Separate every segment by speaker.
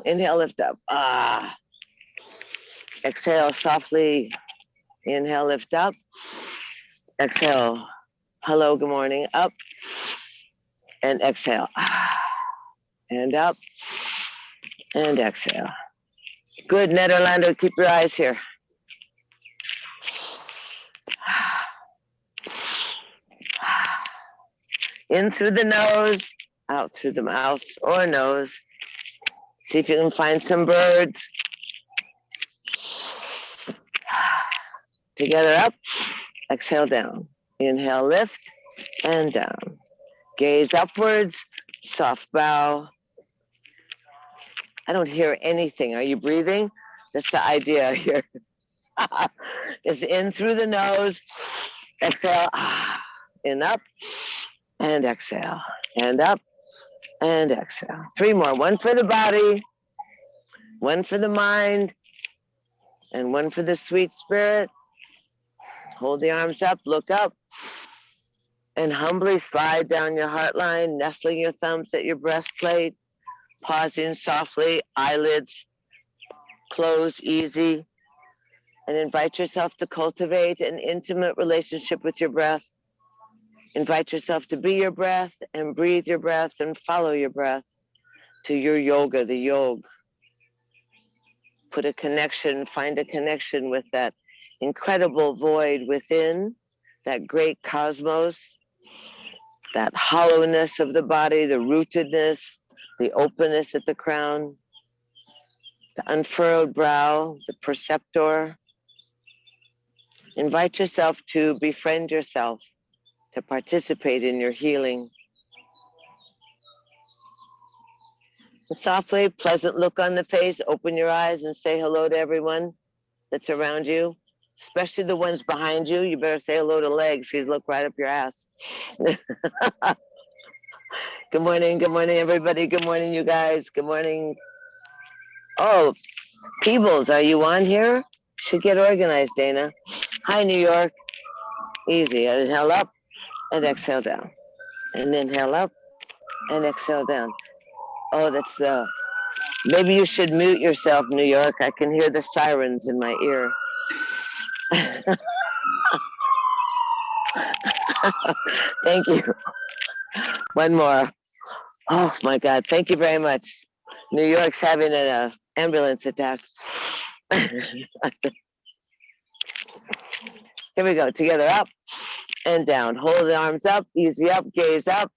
Speaker 1: Inhale, lift up. Ah. Exhale softly. Inhale, lift up. Exhale. Hello, good morning. Up. And exhale. And up. And exhale. Good, Nederlander. Keep your eyes here. In through the nose, out through the mouth or nose. See if you can find some birds. Together up, exhale down. Inhale, lift, and down. Gaze upwards, soft bow. I don't hear anything. Are you breathing? That's the idea here. It's in through the nose, exhale, in up, and exhale, and up, and exhale. 3 more, 1 for the body, 1 for the mind, and 1 for the sweet spirit. Hold the arms up, look up, and humbly slide down your heart line, nestling your thumbs at your breastplate, pausing softly, eyelids close easy, and invite yourself to cultivate an intimate relationship with your breath. Invite yourself to be your breath and breathe your breath and follow your breath to your yoga, the yog. Put a connection, find a connection with that incredible void within, that great cosmos, that hollowness of the body, the rootedness, the openness at the crown, the unfurrowed brow, the perceptor. Invite yourself to befriend yourself, to participate in your healing. Softly, pleasant look on the face, open your eyes and say hello to everyone that's around you, especially the ones behind you. You better say hello to legs, because look right up your ass. Good morning, everybody. Good morning, you guys. Good morning. Oh, Peebles, are you on here? Should get organized, Dana. Hi, New York. Easy. Inhale up and exhale down. And inhale up and exhale down. Oh, that's the... Maybe you should mute yourself, New York. I can hear the sirens in my ear. Thank you. One more. Oh, my God. Thank you very much. New York's having an ambulance attack. Here we go. Together, up and down. Hold the arms up, easy up, gaze up,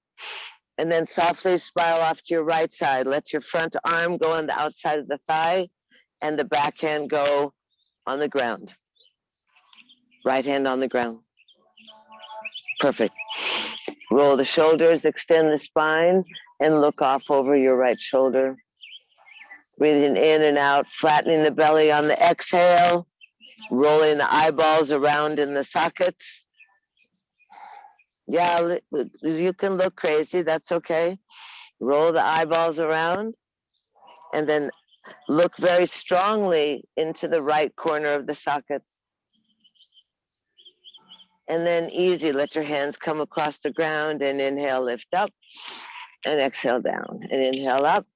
Speaker 1: and then softly spiral off to your right side. Let your front arm go on the outside of the thigh and the back hand go on the ground. Right hand on the ground. Perfect. Roll the shoulders, extend the spine, and look off over your right shoulder. Breathing in and out, flattening the belly on the exhale, rolling the eyeballs around in the sockets. Yeah, you can look crazy, that's okay. Roll the eyeballs around, and then look very strongly into the right corner of the sockets. And then easy, let your hands come across the ground and inhale, lift up, and exhale down. And inhale up,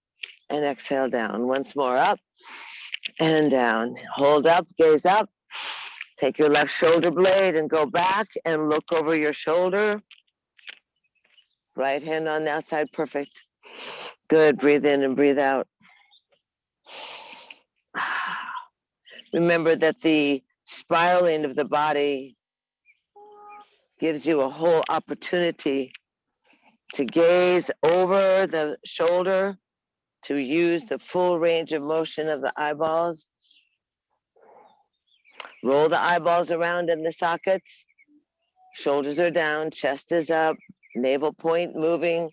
Speaker 1: and exhale down. Once more, up and down. Hold up, gaze up. Take your left shoulder blade and go back and look over your shoulder. Right hand on the outside, perfect. Good, breathe in and breathe out. Remember that the spiraling of the body gives you a whole opportunity to gaze over the shoulder, to use the full range of motion of the eyeballs. Roll the eyeballs around in the sockets. Shoulders are down, chest is up, navel point moving.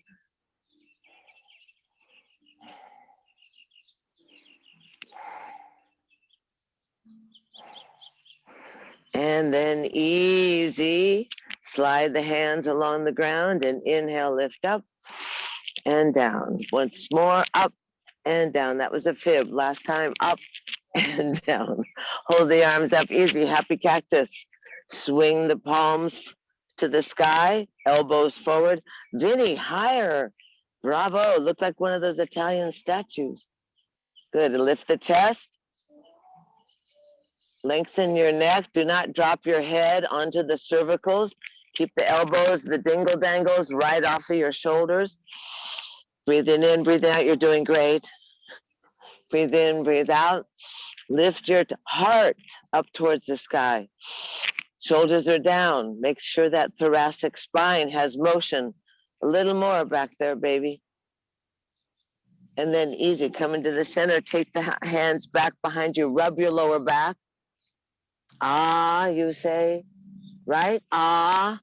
Speaker 1: And then easy, slide the hands along the ground and inhale, lift up and down. Once more, up and down. That was a fib. Last time, up and down. Hold the arms up, easy, happy cactus. Swing the palms to the sky, elbows forward. Vinny, higher. Bravo, look like one of those Italian statues. Good. Lift the chest. Lengthen your neck. Do not drop your head onto the cervicals. Keep the elbows, the dingle dangles right off of your shoulders. Breathing in, breathing out. You're doing great. Breathe in, breathe out. Lift your heart up towards the sky. Shoulders are down. Make sure that thoracic spine has motion. A little more back there, baby. And then easy, come into the center. Take the hands back behind you. Rub your lower back. Ah, you say, right? Ah.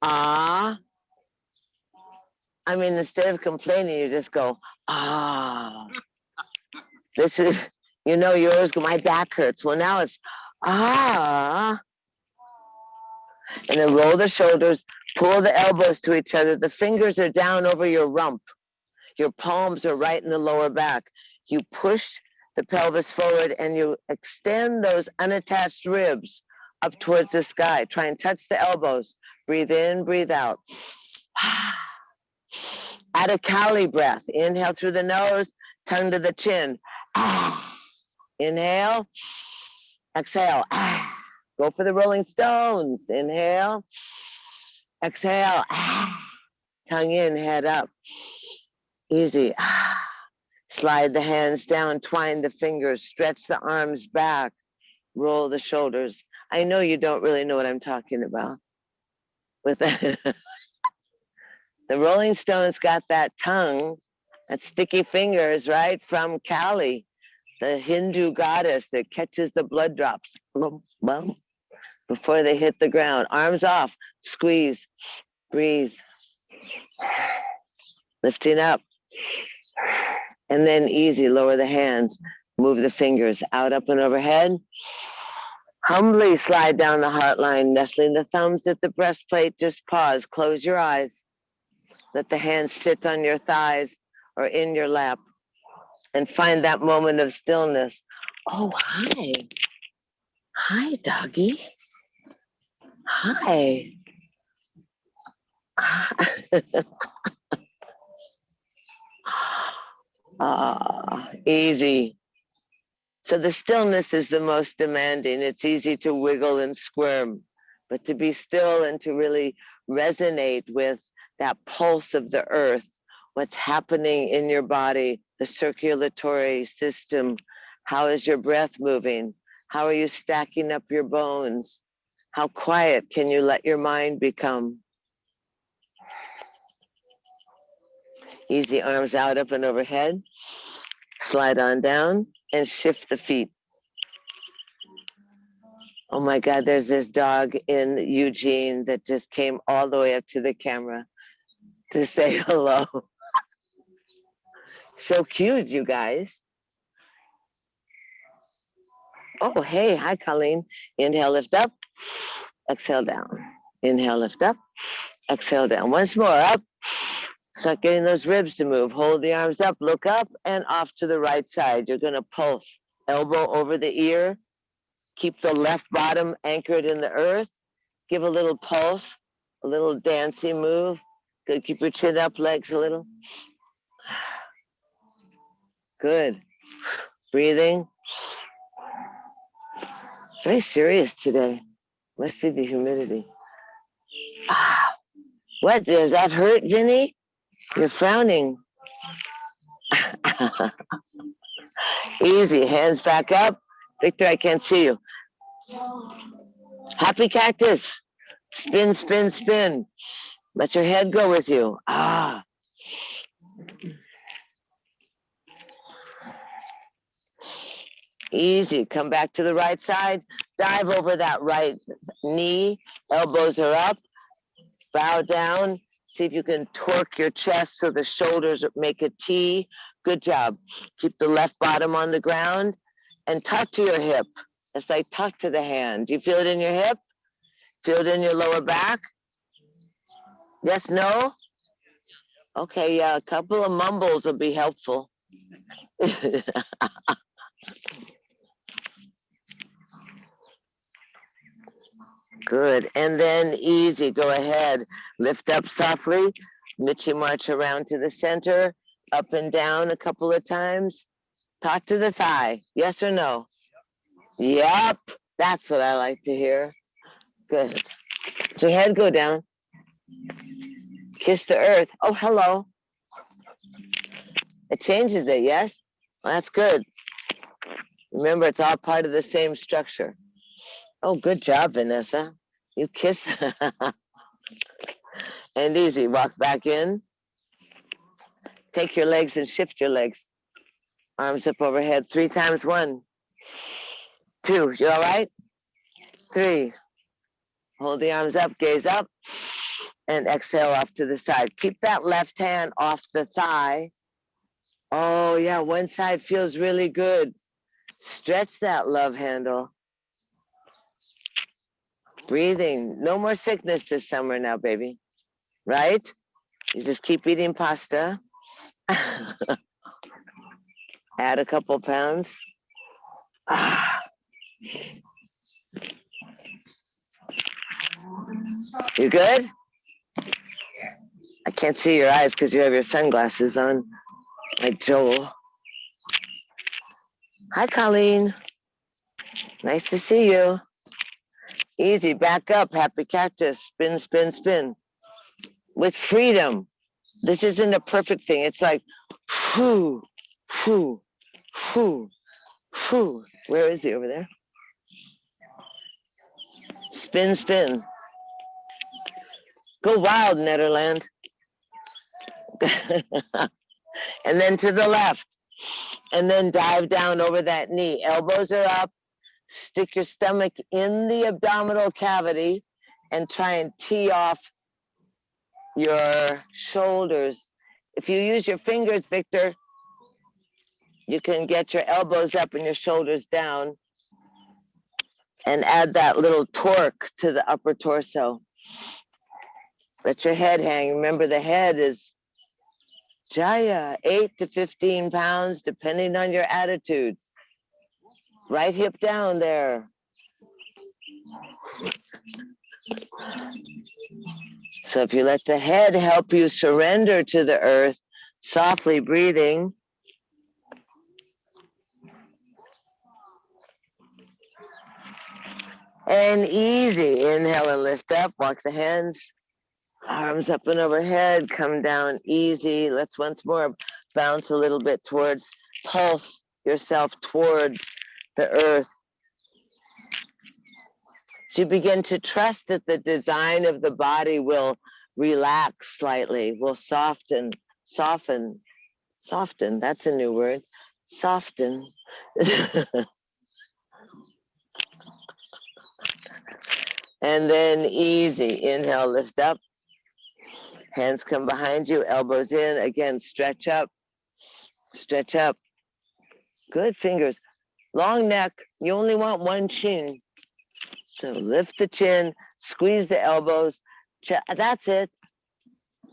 Speaker 1: Ah. I mean, instead of complaining, you just go, ah. This is, you know, yours, my back hurts. Well, now it's, ah. And then roll the shoulders, pull the elbows to each other. The fingers are down over your rump. Your palms are right in the lower back. You push the pelvis forward and you extend those unattached ribs up towards the sky. Try and touch the elbows. Breathe in, breathe out. Add a Kali breath. Inhale through the nose, tongue to the chin. Inhale, exhale. Go for the Rolling Stones. Inhale, exhale. Tongue in, head up. Easy. Slide the hands down, twine the fingers, stretch the arms back, roll the shoulders. I know you don't really know what I'm talking about. With that. The Rolling Stones got that tongue, that sticky fingers, right, from Kali, the Hindu goddess that catches the blood drops before they hit the ground. Arms off, squeeze, breathe, lifting up. And then easy, lower the hands, move the fingers out, up, and overhead. Humbly slide down the heart line, nestling the thumbs at the breastplate. Just pause, close your eyes. Let the hands sit on your thighs or in your lap and find that moment of stillness. Oh, hi. Hi, doggy. Hi. Easy. So the stillness is the most demanding. It's easy to wiggle and squirm, but to be still and to really resonate with that pulse of the earth, what's happening in your body, the circulatory system. How is your breath moving? How are you stacking up your bones? How quiet can you let your mind become? Easy, arms out, up and overhead. Slide on down and shift the feet. Oh my God, there's this dog in Eugene that just came all the way up to the camera to say hello. So cute, you guys. Oh, hey, hi, Colleen. Inhale, lift up, exhale down. Inhale, lift up, exhale down. Once more, up. Start getting those ribs to move. Hold the arms up, look up, and off to the right side. You're gonna pulse. Elbow over the ear. Keep the left bottom anchored in the earth. Give a little pulse, a little dancing move. Good, keep your chin up, legs a little. Good. Breathing. Very serious today. Must be the humidity. What, does that hurt, Jenny? You're frowning. Easy, hands back up. Victor, I can't see you. Happy cactus. Spin, spin, spin. Let your head go with you. Easy, come back to the right side. Dive over that right knee. Elbows are up. Bow down. See if you can torque your chest so the shoulders make a T. Good job. Keep the left bottom on the ground and tuck to your hip. It's like tuck to the hand. Do you feel it in your hip? Feel it in your lower back? Yes, no? Okay, yeah, a couple of mumbles will be helpful. Good, and then easy, go ahead. Lift up softly, Michi march around to the center, Up and down a couple of times. Talk to the thigh. Yes or no? Yep. That's what I like to hear. Good. Let your head go down. Kiss the earth. Oh, hello. It changes it, yes? Well, that's good. Remember, it's all part of the same structure. Oh, good job, Vanessa. You kiss. And easy. Walk back in. Take your legs and shift your legs. Arms up overhead. 3 times. 1, 2. You all right? 3. Hold the arms up. Gaze up. And exhale off to the side. Keep that left hand off the thigh. Oh, yeah. One side feels really good. Stretch that love handle. Breathing. No more sickness this summer now, baby. Right? You just keep eating pasta. Add a couple pounds. You good? I can't see your eyes because you have your sunglasses on, like Joel. Hi, Colleen. Nice to see you. Easy, back up, happy cactus. Spin, spin, spin. With freedom. This isn't a perfect thing. It's like, whoo, whoo, whoo, whoo. Where is he over there? Spin, spin. Go wild, Netherland. And then to the left. And then dive down over that knee. Elbows are up. Stick your stomach in the abdominal cavity and try and tee off your shoulders. If you use your fingers, Victor, you can get your elbows up and your shoulders down and add that little torque to the upper torso. Let your head hang. Remember, the head is Jaya, 8 to 15 pounds, depending on your attitude. Right hip down there. So if you let the head help you surrender to the earth, softly breathing. And easy, inhale and lift up, walk the hands, arms up and overhead, come down easy. Let's once more bounce a little bit towards, pulse yourself towards the earth. So you begin to trust that the design of the body will relax slightly, will soften, that's a new word, soften. And then easy, inhale, lift up. Hands come behind you, elbows in, again, stretch up, stretch up. Good, fingers. Long neck, you only want one chin. So lift the chin, squeeze the elbows. That's it.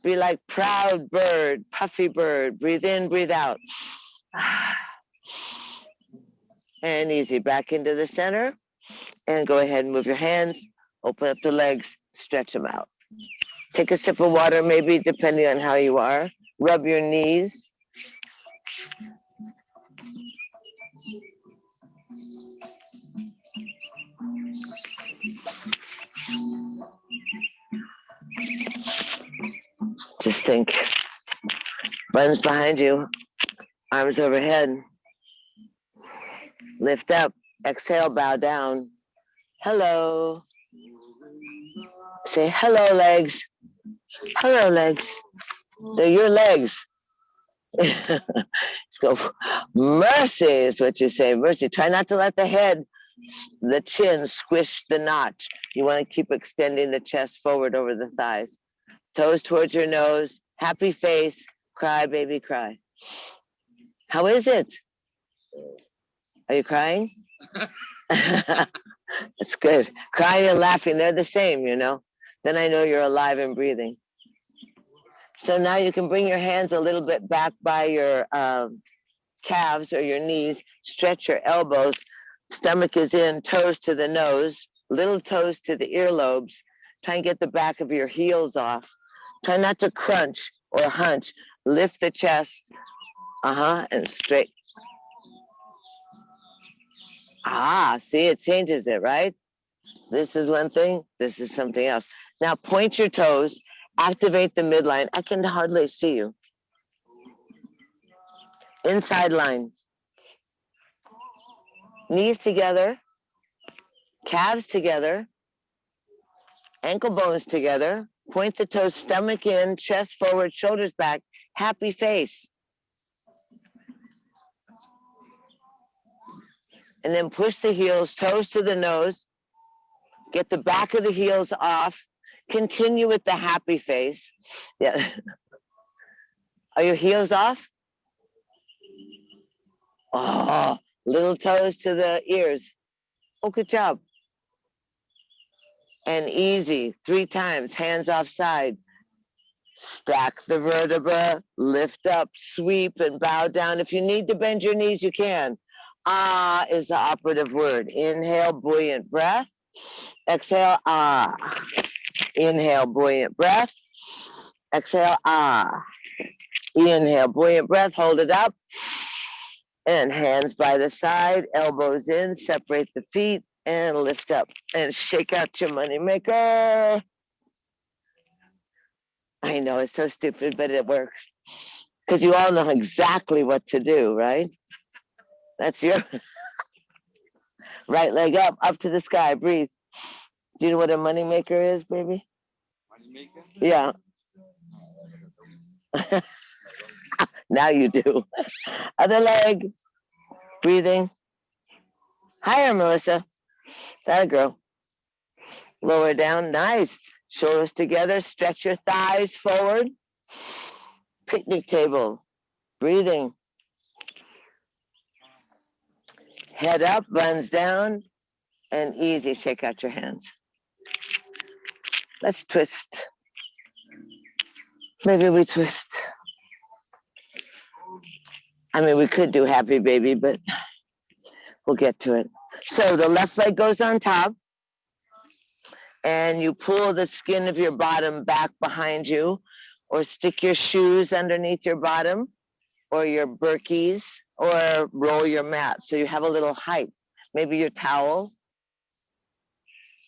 Speaker 1: Be like proud bird, puffy bird. Breathe in, breathe out. And easy, back into the center. And go ahead and move your hands. Open up the legs, stretch them out. Take a sip of water, maybe, depending on how you are. Rub your knees. Just think. Buns behind you, arms overhead. Lift up, exhale, bow down. Hello. Say hello, legs. Hello, legs. They're your legs. Let's go. Mercy is what you say. Mercy. Try not to let the head, the chin squish the notch. You want to keep extending the chest forward over the thighs. Toes towards your nose. Happy face. Cry, baby, cry. How is it? Are you crying? That's good. Crying and laughing, they're the same, you know. Then I know you're alive and breathing. So now you can bring your hands a little bit back by your calves or your knees. Stretch your elbows. Stomach is in, toes to the nose, little toes to the earlobes. Try and get the back of your heels off. Try not to crunch or hunch. Lift the chest. And straight. See, it changes it, right? This is one thing. This is something else. Now point your toes. Activate the midline. I can hardly see you. Inside line. Knees together. Calves together. Ankle bones together. Point the toes, stomach in, chest forward, shoulders back. Happy face. And then push the heels, toes to the nose. Get the back of the heels off. Continue with the happy face. Yeah. Are your heels off? Oh, little toes to the ears. Oh, good job. And easy, 3 times, hands off side. Stack the vertebra, lift up, sweep, and bow down. If you need to bend your knees, you can. Ah is the operative word. Inhale, buoyant breath. Exhale, ah. Inhale, buoyant breath. Exhale, ah. Inhale, buoyant breath, hold it up. And hands by the side, elbows in, separate the feet, and lift up. And shake out your money maker. I know, it's so stupid, but it works. Because you all know exactly what to do, right? That's your right leg up to the sky, breathe. Do you know what a money maker is, baby? Money maker? Yeah. Now you do. Other leg, breathing. Higher, Melissa. That girl. Lower down, nice. Shoulders together, stretch your thighs forward. Picnic table, breathing. Head up, runs down, and easy, shake out your hands. Let's twist. Maybe we twist. I mean, we could do happy baby, but we'll get to it. So the left leg goes on top, and you pull the skin of your bottom back behind you, or stick your shoes underneath your bottom, or your Birkies, or roll your mat so you have a little height. Maybe your towel.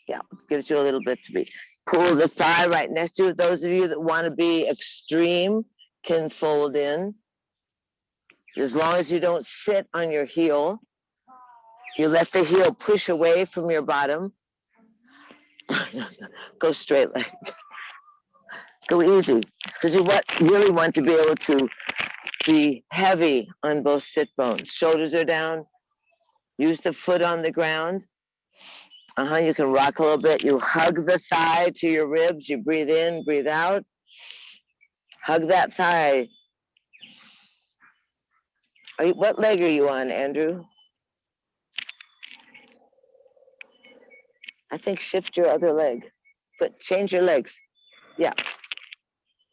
Speaker 1: Yeah, gives you a little bit to be. Pull the thigh right next to it. Those of you that want to be extreme can fold in. As long as you don't sit on your heel, you let the heel push away from your bottom. Go straight leg. Go easy, because you really want to be able to be heavy on both sit bones. Shoulders are down. Use the foot on the ground. You can rock a little bit. You hug the thigh to your ribs. You breathe in, breathe out. Hug that thigh. What leg are you on, Andrew? I think shift your other leg. But change your legs. Yeah.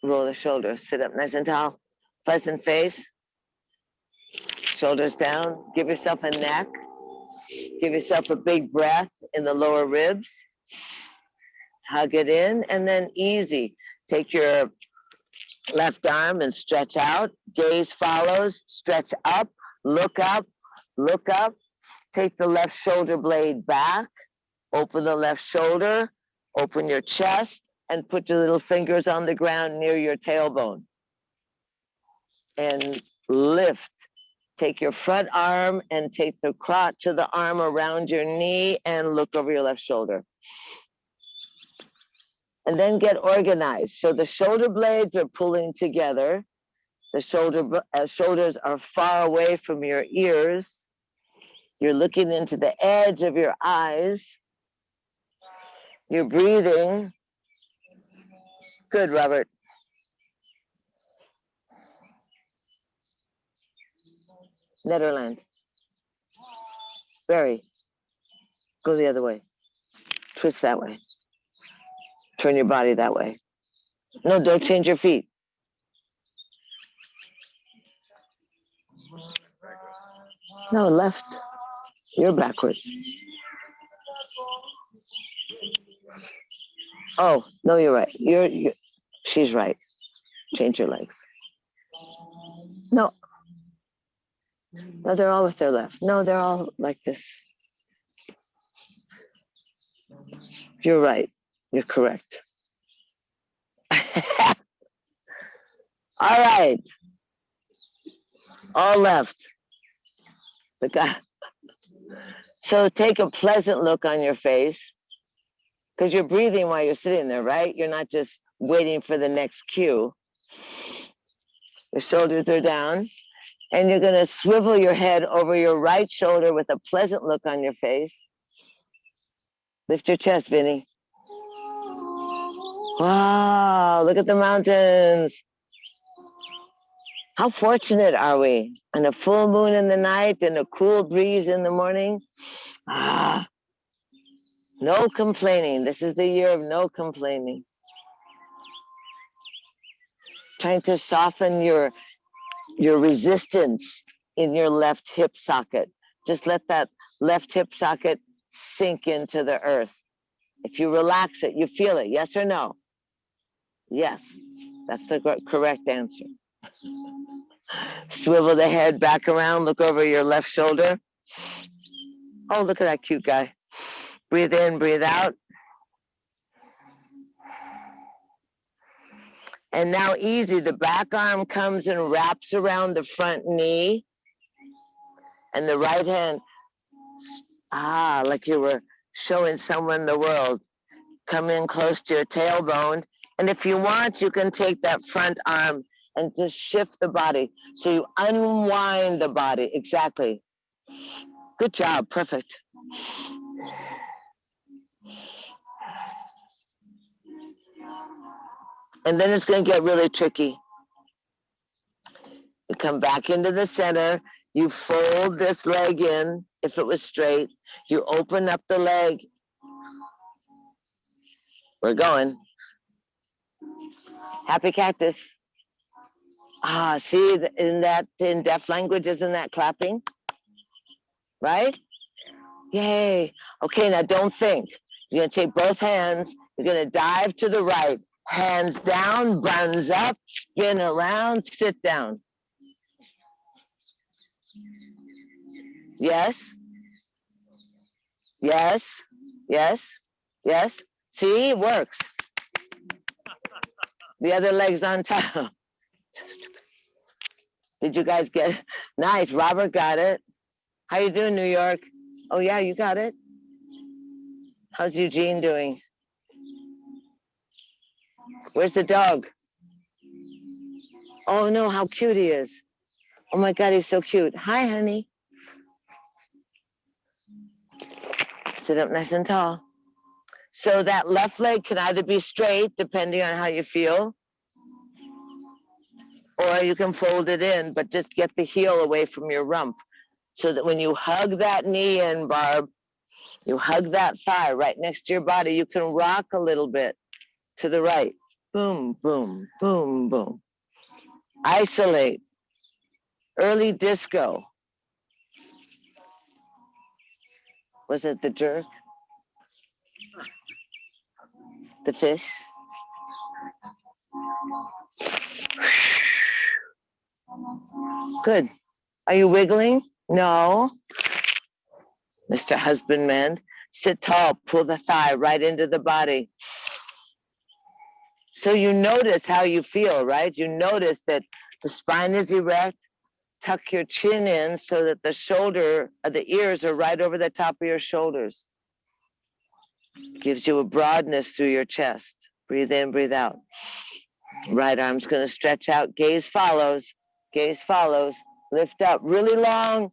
Speaker 1: Roll the shoulders. Sit up nice and tall. Pleasant face. Shoulders down. Give yourself a neck. Give yourself a big breath in the lower ribs. Hug it in, and then easy. Take your left arm and stretch out. Gaze follows. Stretch up. Look up. Look up. Take the left shoulder blade back. Open the left shoulder. Open your chest, and put your little fingers on the ground near your tailbone. And lift. Take your front arm and take the crotch of the arm around your knee and look over your left shoulder. And then get organized. So the shoulder blades are pulling together. The shoulders are far away from your ears. You're looking into the edge of your eyes. You're breathing. Good, Robert. Netherland. Barry. Go the other way. Twist that way. Turn your body that way. No, don't change your feet. No, left. You're backwards. Oh, no, you're right. She's right. Change your legs. No, no, they're all with their left. No, they're all like this. You're right. You're correct. All right. All left. The guy. So take a pleasant look on your face because you're breathing while you're sitting there, right? You're not just waiting for the next cue. Your shoulders are down, and you're going to swivel your head over your right shoulder with a pleasant look on your face. Lift your chest, Vinny. Wow, look at the mountains. How fortunate are we? And a full moon in the night and a cool breeze in the morning. Ah, no complaining. This is the year of no complaining. Trying to soften your resistance in your left hip socket. Just let that left hip socket sink into the earth. If you relax it, you feel it. Yes or no? Yes, that's the correct answer. Swivel the head back around, look over your left shoulder. Oh, look at that cute guy. Breathe in, breathe out. And now easy, the back arm comes and wraps around the front knee. And the right hand, like you were showing someone the world. Come in close to your tailbone. And if you want, you can take that front arm and just shift the body. So you unwind the body, exactly. Good job, perfect. And then it's going to get really tricky. You come back into the center, you fold this leg in, if it was straight, you open up the leg. We're going. Happy cactus. See, in deaf language, isn't that clapping? Right? Yay. Okay, now don't think. You're going to take both hands. You're going to dive to the right. Hands down, buns up, spin around, sit down. Yes. Yes. Yes. Yes. See, it works. The other leg's on top. Did you guys get it? Nice. Robert got it. How you doing, New York? Oh, yeah, you got it. How's Eugene doing? Where's the dog? Oh, no, how cute he is. Oh, my God, he's so cute. Hi, honey. Sit up nice and tall. So that left leg can either be straight, depending on how you feel, or you can fold it in, but just get the heel away from your rump so that when you hug that knee in, Barb, you hug that thigh right next to your body, you can rock a little bit to the right. Boom, boom, boom, boom. Isolate. Early disco. Was it the jerk? The fish? Good. Are you wiggling? No. Mr. Husbandman, sit tall, pull the thigh right into the body. So you notice how you feel, right? You notice that the spine is erect, tuck your chin in so that the ears are right over the top of your shoulders. Gives you a broadness through your chest. Breathe in, breathe out. Right arm's gonna stretch out, gaze follows, lift up really long.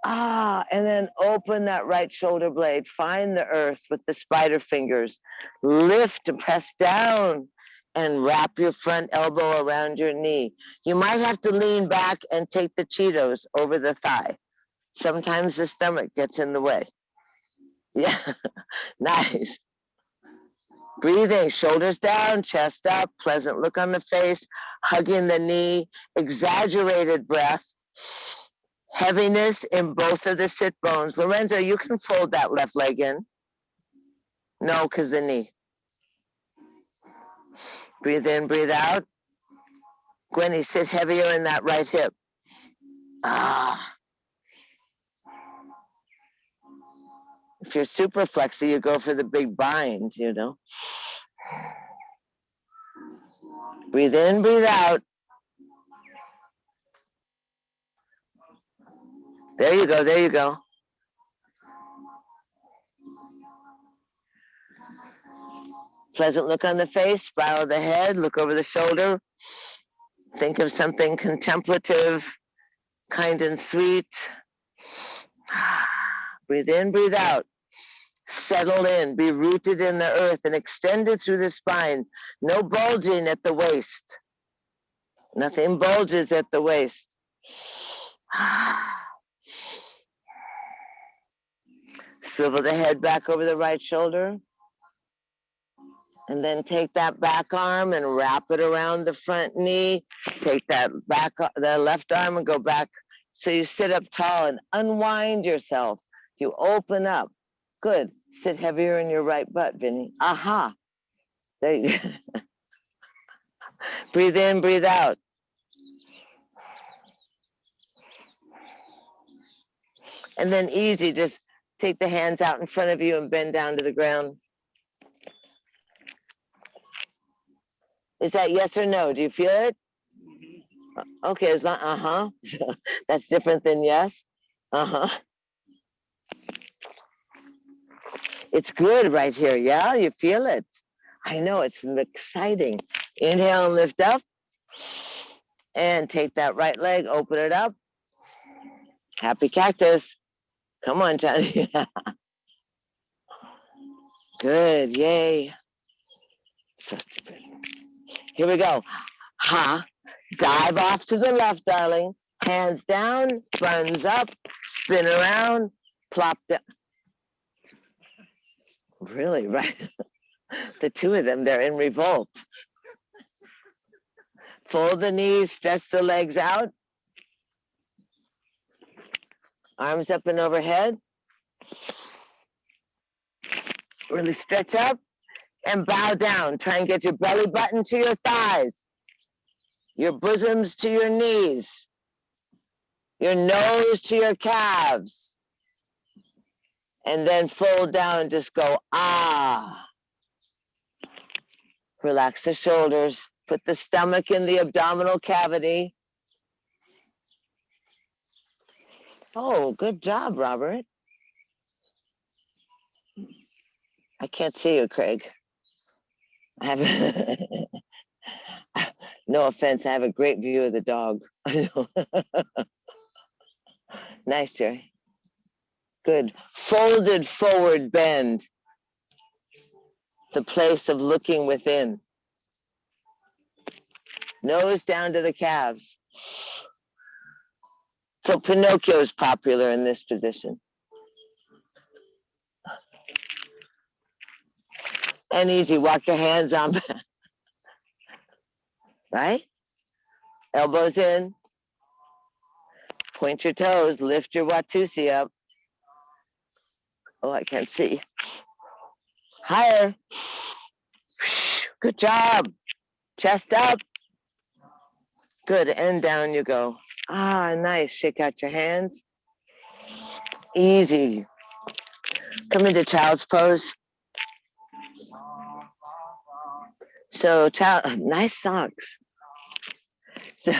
Speaker 1: And then open that right shoulder blade. Find the earth with the spider fingers. Lift and press down and wrap your front elbow around your knee. You might have to lean back and take the Cheetos over the thigh. Sometimes the stomach gets in the way. Yeah, nice. Breathing, shoulders down, chest up, pleasant look on the face, hugging the knee, exaggerated breath. Heaviness in both of the sit bones. Lorenzo, you can fold that left leg in. No, because the knee. Breathe in, breathe out. Gwenny, sit heavier in that right hip. Ah. If you're super flexy, you go for the big bind, you know. Breathe in, breathe out. There you go, there you go. Pleasant look on the face, spiral the head, look over the shoulder. Think of something contemplative, kind and sweet. Breathe in, breathe out. Settle in, be rooted in the earth and extended through the spine. No bulging at the waist. Nothing bulges at the waist. Swivel the head back over the right shoulder. And then take that back arm and wrap it around the front knee. Take that back, the left arm and go back. So you sit up tall and unwind yourself. You open up. Good. Sit heavier in your right butt, Vinny. Aha. There you go. Breathe in, breathe out. And then easy, just take the hands out in front of you and bend down to the ground. Is that yes or no? Do you feel it? Okay, as long, That's different than yes. It's good right here. Yeah, you feel it. I know, it's exciting. Inhale and lift up. And take that right leg, open it up. Happy cactus. Come on, Johnny. Good, yay. So stupid. Here we go. Ha. Dive off to the left, darling. Hands down, buns up, spin around, plop down. Really, right? The two of them, they're in revolt. Fold the knees, stretch the legs out. Arms up and overhead. Really stretch up and bow down. Try and get your belly button to your thighs. Your bosoms to your knees, your nose to your calves, and then fold down and just go, ah. Relax the shoulders, put the stomach in the abdominal cavity. Oh, good job, Robert. I can't see you, Craig. I have no offense, I have a great view of the dog. Nice, Jerry. Good. Folded forward bend. The place of looking within. Nose down to the calves. So Pinocchio is popular in this position. And easy, walk your hands on back. Right? Elbows in. Point your toes, lift your Watusi up. Oh, I can't see. Higher. Good job. Chest up. Good, and down you go. Ah, nice. Shake out your hands. Easy. Come into child's pose. So, nice socks. So,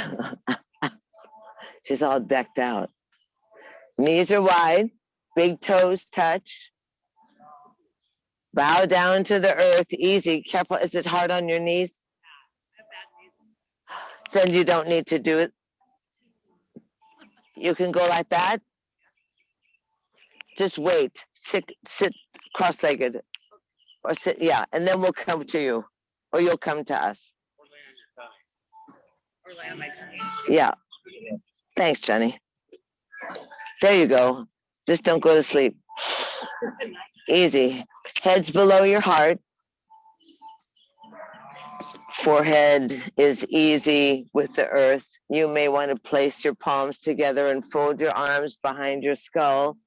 Speaker 1: she's all decked out. Knees are wide, big toes touch. Bow down to the earth, easy. Careful, is it hard on your knees? Then you don't need to do it. You can go like that. Just wait, sit cross-legged. Or sit, yeah, and then we'll come to you. Or you'll come to us.
Speaker 2: Or lay on my stomach.
Speaker 1: Yeah. Thanks, Jenny. There you go. Just don't go to sleep. Easy. Head's below your heart. Forehead is easy with the earth. You may want to place your palms together and fold your arms behind your skull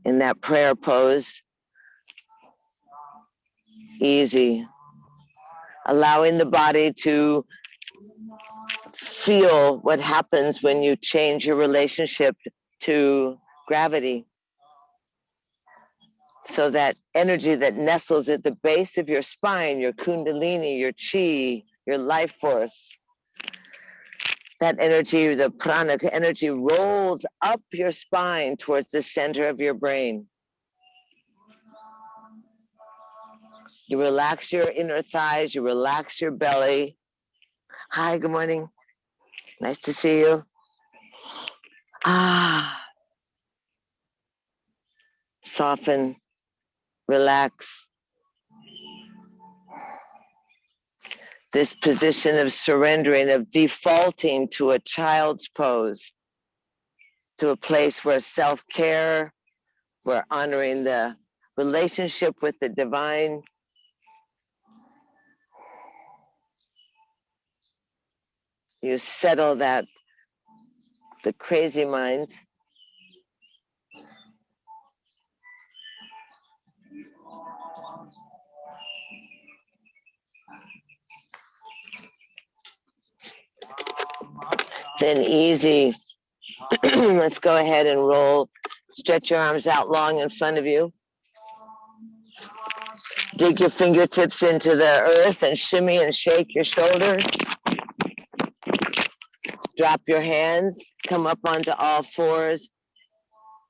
Speaker 1: in that prayer pose. Easy. Allowing the body to feel what happens when you change your relationship to gravity. So that energy that nestles at the base of your spine, your kundalini, your chi, your life force, that energy, the prana energy, rolls up your spine towards the center of your brain. You relax your inner thighs, you relax your belly. Hi, good morning. Nice to see you. Soften, relax. This position of surrendering, of defaulting to a child's pose, to a place where self-care, we're honoring the relationship with the divine. You settle that, the crazy mind. Then easy. Let's go ahead and roll. Stretch your arms out long in front of you. Dig your fingertips into the earth and shimmy and shake your shoulders. Drop your hands, come up onto all fours,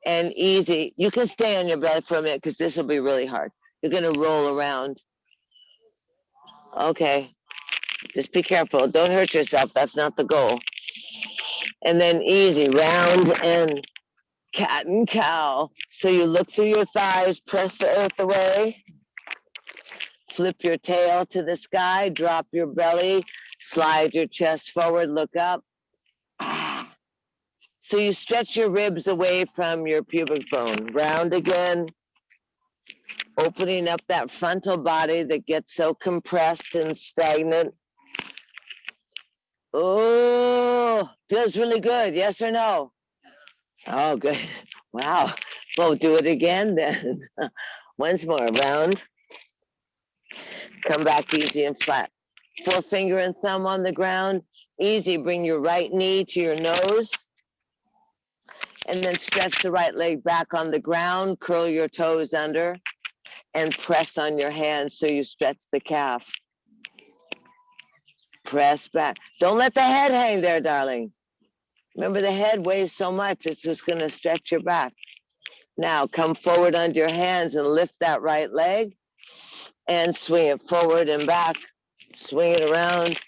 Speaker 1: and easy. You can stay on your belly for a minute because this will be really hard. You're gonna roll around. Okay, just be careful. Don't hurt yourself. That's not the goal. And then easy, round and cat and cow. So you look through your thighs, press the earth away. Flip your tail to the sky, drop your belly, slide your chest forward, look up. So you stretch your ribs away from your pubic bone. Round again, opening up that frontal body that gets so compressed and stagnant. Oh, feels really good, yes or no? Oh, good. Wow. Well, do it again then. Once more, round. Come back easy and flat. Forefinger and thumb on the ground. Easy, bring your right knee to your nose. And then stretch the right leg back on the ground, curl your toes under, and press on your hands so you stretch the calf. Press back. Don't let the head hang there, darling. Remember, the head weighs so much, it's just gonna stretch your back. Now, come forward onto your hands and lift that right leg and swing it forward and back. Swing it around.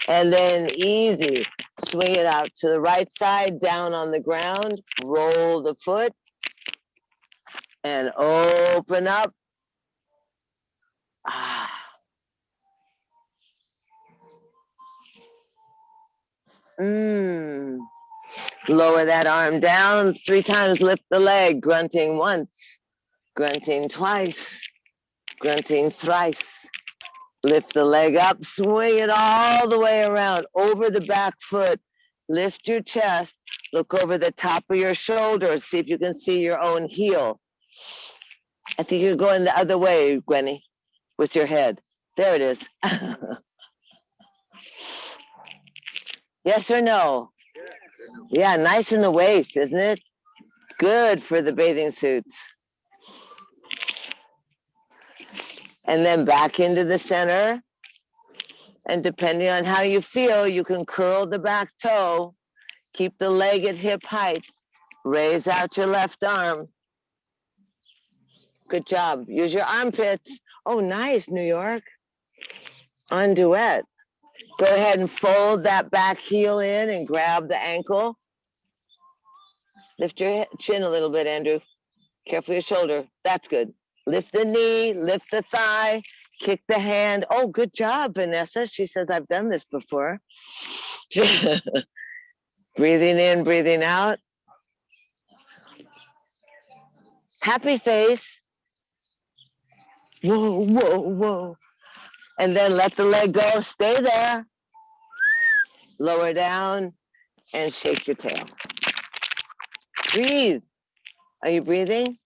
Speaker 1: And then easy, swing it out to the right side, down on the ground, roll the foot, and open up. Lower that arm down, 3 times lift the leg, grunting once, grunting twice, grunting thrice. Lift the leg up, swing it all the way around, over the back foot. Lift your chest, look over the top of your shoulders, see if you can see your own heel. I think you're going the other way, Gwenny, with your head. There it is. Yes or no? Yeah, nice in the waist, isn't it? Good for the bathing suits. And then back into the center. And depending on how you feel, you can curl the back toe, keep the leg at hip height, raise out your left arm. Good job. Use your armpits. Oh, nice, New York. On duet. Go ahead and fold that back heel in and grab the ankle. Lift your chin a little bit, Andrew. Careful your shoulder. That's good. Lift the knee, lift the thigh, kick the hand. Oh, good job, Vanessa. She says, I've done this before. Breathing in, breathing out. Happy face. Whoa, whoa, whoa. And then let the leg go. Stay there. Lower down and shake your tail. Breathe. Are you breathing?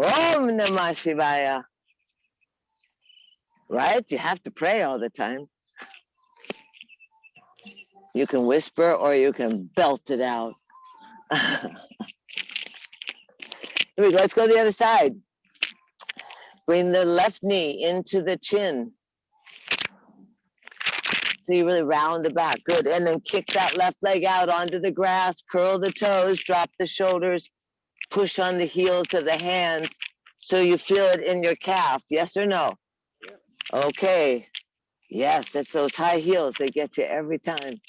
Speaker 1: Om Namah Shivaya. Right? You have to pray all the time. You can whisper or you can belt it out. Here we go. Let's go to the other side. Bring the left knee into the chin. So you really round the back. Good. And then kick that left leg out onto the grass. Curl the toes. Drop the shoulders. Push on the heels of the hands so you feel it in your calf. Yes or no? Okay. Yes, that's those high heels. They get you every time.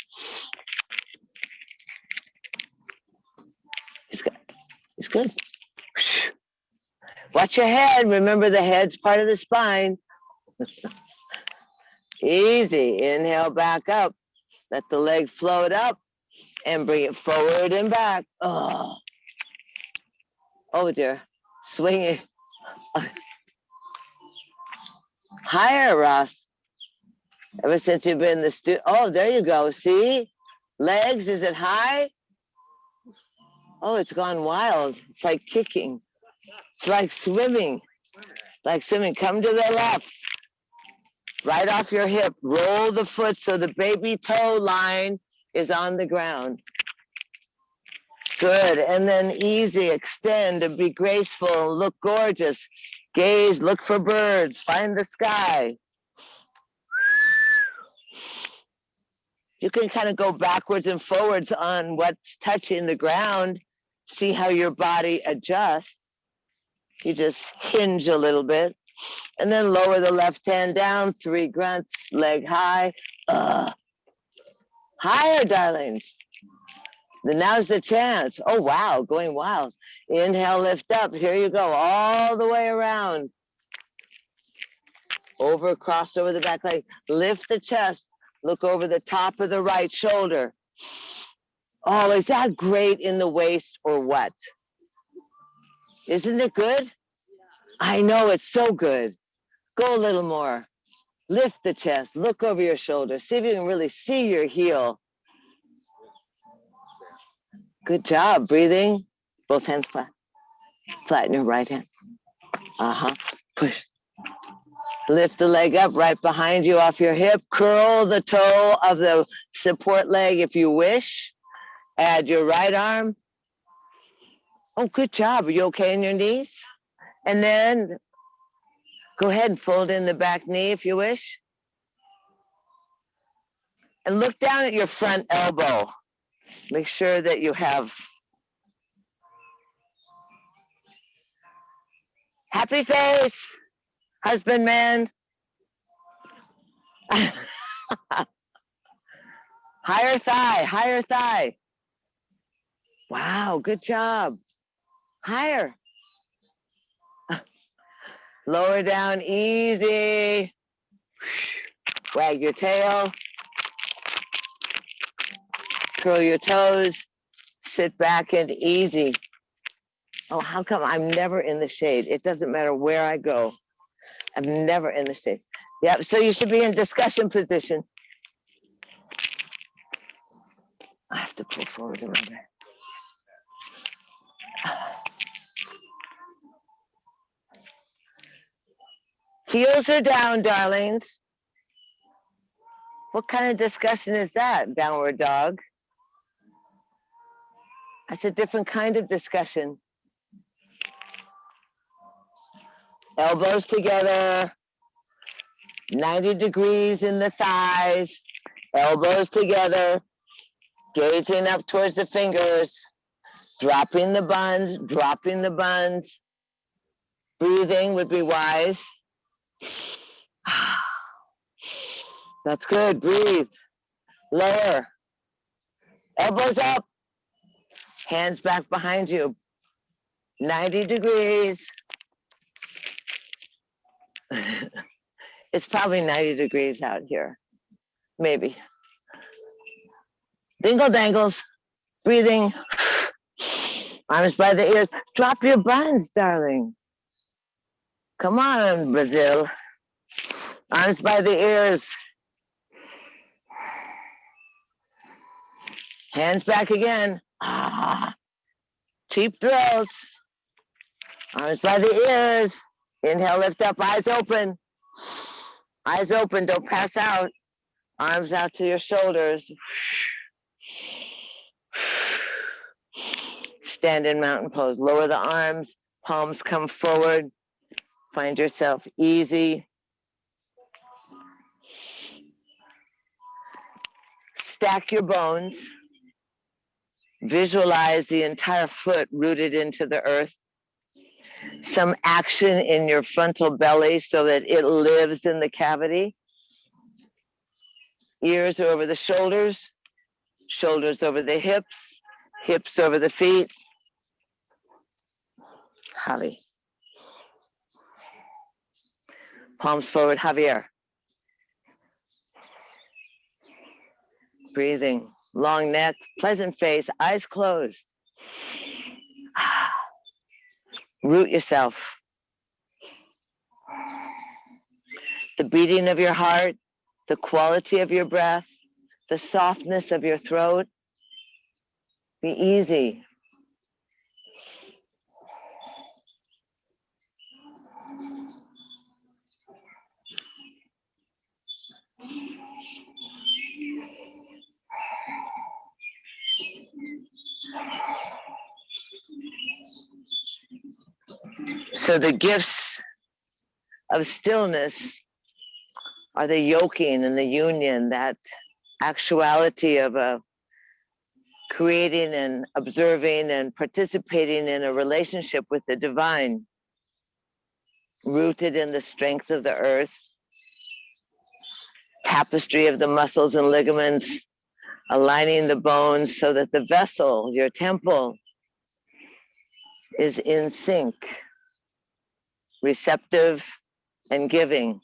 Speaker 1: It's good. Watch your head. Remember the head's part of the spine. Easy. Inhale back up. Let the leg float up and bring it forward and back. Oh, dear. Swing it. Higher, Ross. Ever since you've been in the studio. Oh, there you go. See? Legs, is it high? Oh, it's gone wild. It's like kicking. It's like swimming. Like swimming. Come to the left. Right off your hip. Roll the foot so the baby toe line is on the ground. Good. And then easy. Extend and be graceful. Look gorgeous. Gaze. Look for birds. Find the sky. You can kind of go backwards and forwards on what's touching the ground. See how your body adjusts. You just hinge a little bit. And then lower the left hand down. 3 grunts. Leg high. Higher, darlings. Then now's the chance. Oh, wow. Going wild. Inhale, lift up. Here you go. All the way around. Over, cross over the back leg. Lift the chest. Look over the top of the right shoulder. Oh, is that great in the waist or what? Isn't it good? I know, it's so good. Go a little more. Lift the chest. Look over your shoulder. See if you can really see your heel. Good job. Breathing. Both hands flat. Flatten your right hand. Push. Lift the leg up right behind you off your hip. Curl the toe of the support leg if you wish. Add your right arm. Oh, good job. Are you okay in your knees? And then go ahead and fold in the back knee if you wish. And look down at your front elbow. Make sure that you have happy face, husband, man. Higher thigh, higher thigh. Wow, good job. Higher. Lower down, easy. Wag your tail. Curl your toes. Sit back and easy. Oh, how come I'm never in the shade? It doesn't matter where I go. I'm never in the shade. Yep, so you should be in discussion position. I have to pull forward a little bit. Heels are down, darlings. What kind of discussion is that, downward dog? That's a different kind of discussion. Elbows together, 90 degrees in the thighs, elbows together, gazing up towards the fingers, dropping the buns, dropping the buns. Breathing would be wise. That's good, breathe. Lower. Elbows up. Hands back behind you. 90 degrees. It's probably 90 degrees out here. Maybe. Dingle dangles. Breathing. Arms by the ears. Drop your buns, darling. Come on, Brazil. Arms by the ears. Hands back again. Cheap thrills. Arms by the ears. Inhale, lift up, eyes open. Eyes open, don't pass out. Arms out to your shoulders. Stand in mountain pose. Lower the arms, palms come forward. Find yourself easy. Stack your bones. Visualize the entire foot rooted into the earth. Some action in your frontal belly so that it lives in the cavity. Ears over the shoulders, shoulders over the hips, hips over the feet. Javi. Palms forward, Javier. Breathing, long neck, pleasant face, eyes closed. Root yourself. The beating of your heart, the quality of your breath, the softness of your throat. Be easy. So the gifts of stillness are the yoking and the union, that actuality of creating and observing and participating in a relationship with the divine, rooted in the strength of the earth, tapestry of the muscles and ligaments, aligning the bones so that the vessel, your temple, is in sync, receptive and giving.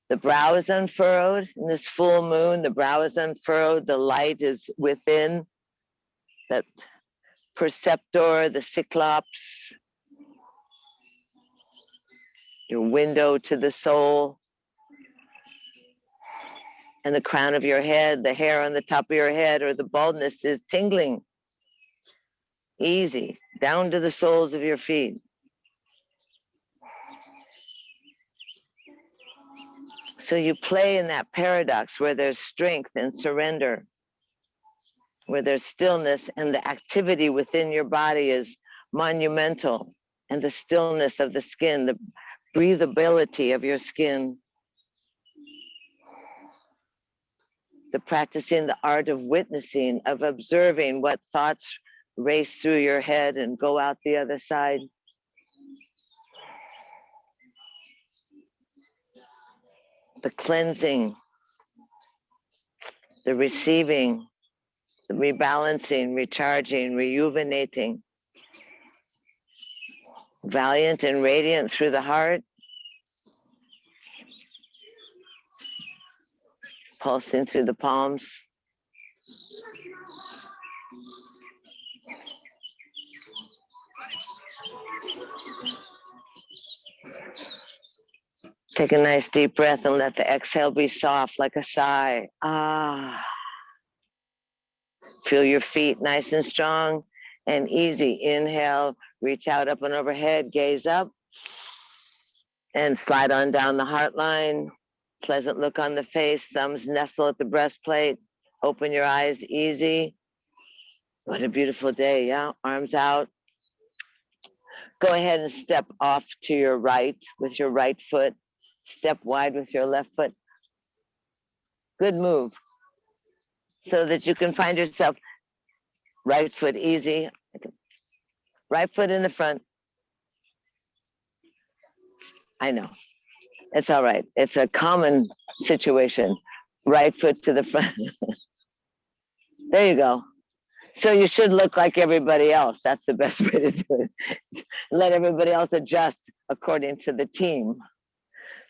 Speaker 1: The brow is unfurrowed in this full moon. The brow is unfurrowed. The light is within. That perceptor, the cyclops, your window to the soul. And the crown of your head, the hair on the top of your head, or the baldness is tingling. Easy, down to the soles of your feet. So you play in that paradox where there's strength and surrender, where there's stillness and the activity within your body is monumental, and the stillness of the skin, the breathability of your skin, the practicing the art of witnessing, of observing what thoughts race through your head and go out the other side. The cleansing, the receiving, the rebalancing, recharging, rejuvenating. Valiant and radiant through the heart. Pulsing through the palms. Take a nice deep breath and let the exhale be soft like a sigh. Ah. Feel your feet nice and strong and easy. Inhale, reach out up and overhead, gaze up, and slide on down the heart line. Pleasant look on the face, thumbs nestle at the breastplate. Open your eyes, easy. What a beautiful day, yeah? Arms out. Go ahead and step off to your right with your right foot. Step wide with your left foot. Good move. So that you can find yourself right foot easy. Right foot in the front. I know. It's all right. It's a common situation. Right foot to the front. There you go. So you should look like everybody else. That's the best way to do it. Let everybody else adjust according to the team.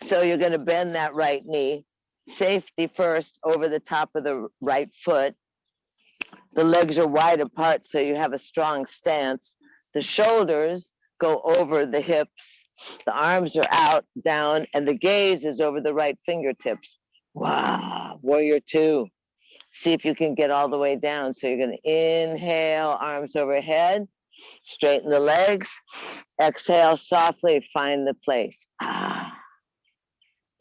Speaker 1: So you're going to bend that right knee. Safety first over the top of the right foot. The legs are wide apart so you have a strong stance. The shoulders go over the hips. The arms are out, down, and the gaze is over the right fingertips. Wow, warrior two. See if you can get all the way down. So you're going to inhale, arms overhead, straighten the legs. Exhale softly, find the place.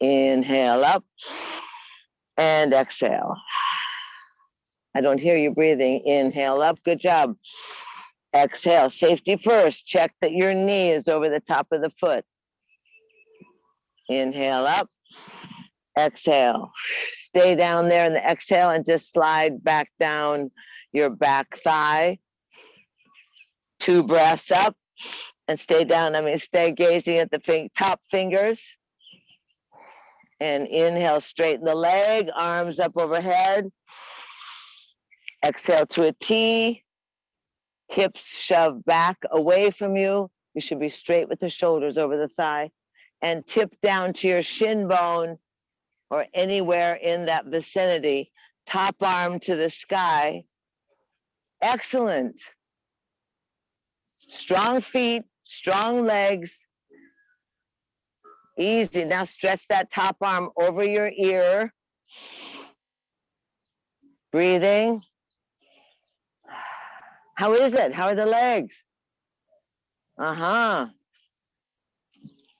Speaker 1: Inhale up and exhale. I don't hear you breathing. Inhale up, good job. Exhale, safety first. Check that your knee is over the top of the foot. Inhale up, exhale. Stay down there in the exhale and just slide back down your back thigh. 2 breaths up and stay down. Stay gazing at the top fingers. And inhale, straighten the leg, arms up overhead. Exhale to a T. Hips shove back away from you. You should be straight with the shoulders over the thigh. And tip down to your shin bone or anywhere in that vicinity. Top arm to the sky. Excellent. Strong feet, strong legs. Easy. Now stretch that top arm over your ear. Breathing. How is it? How are the legs?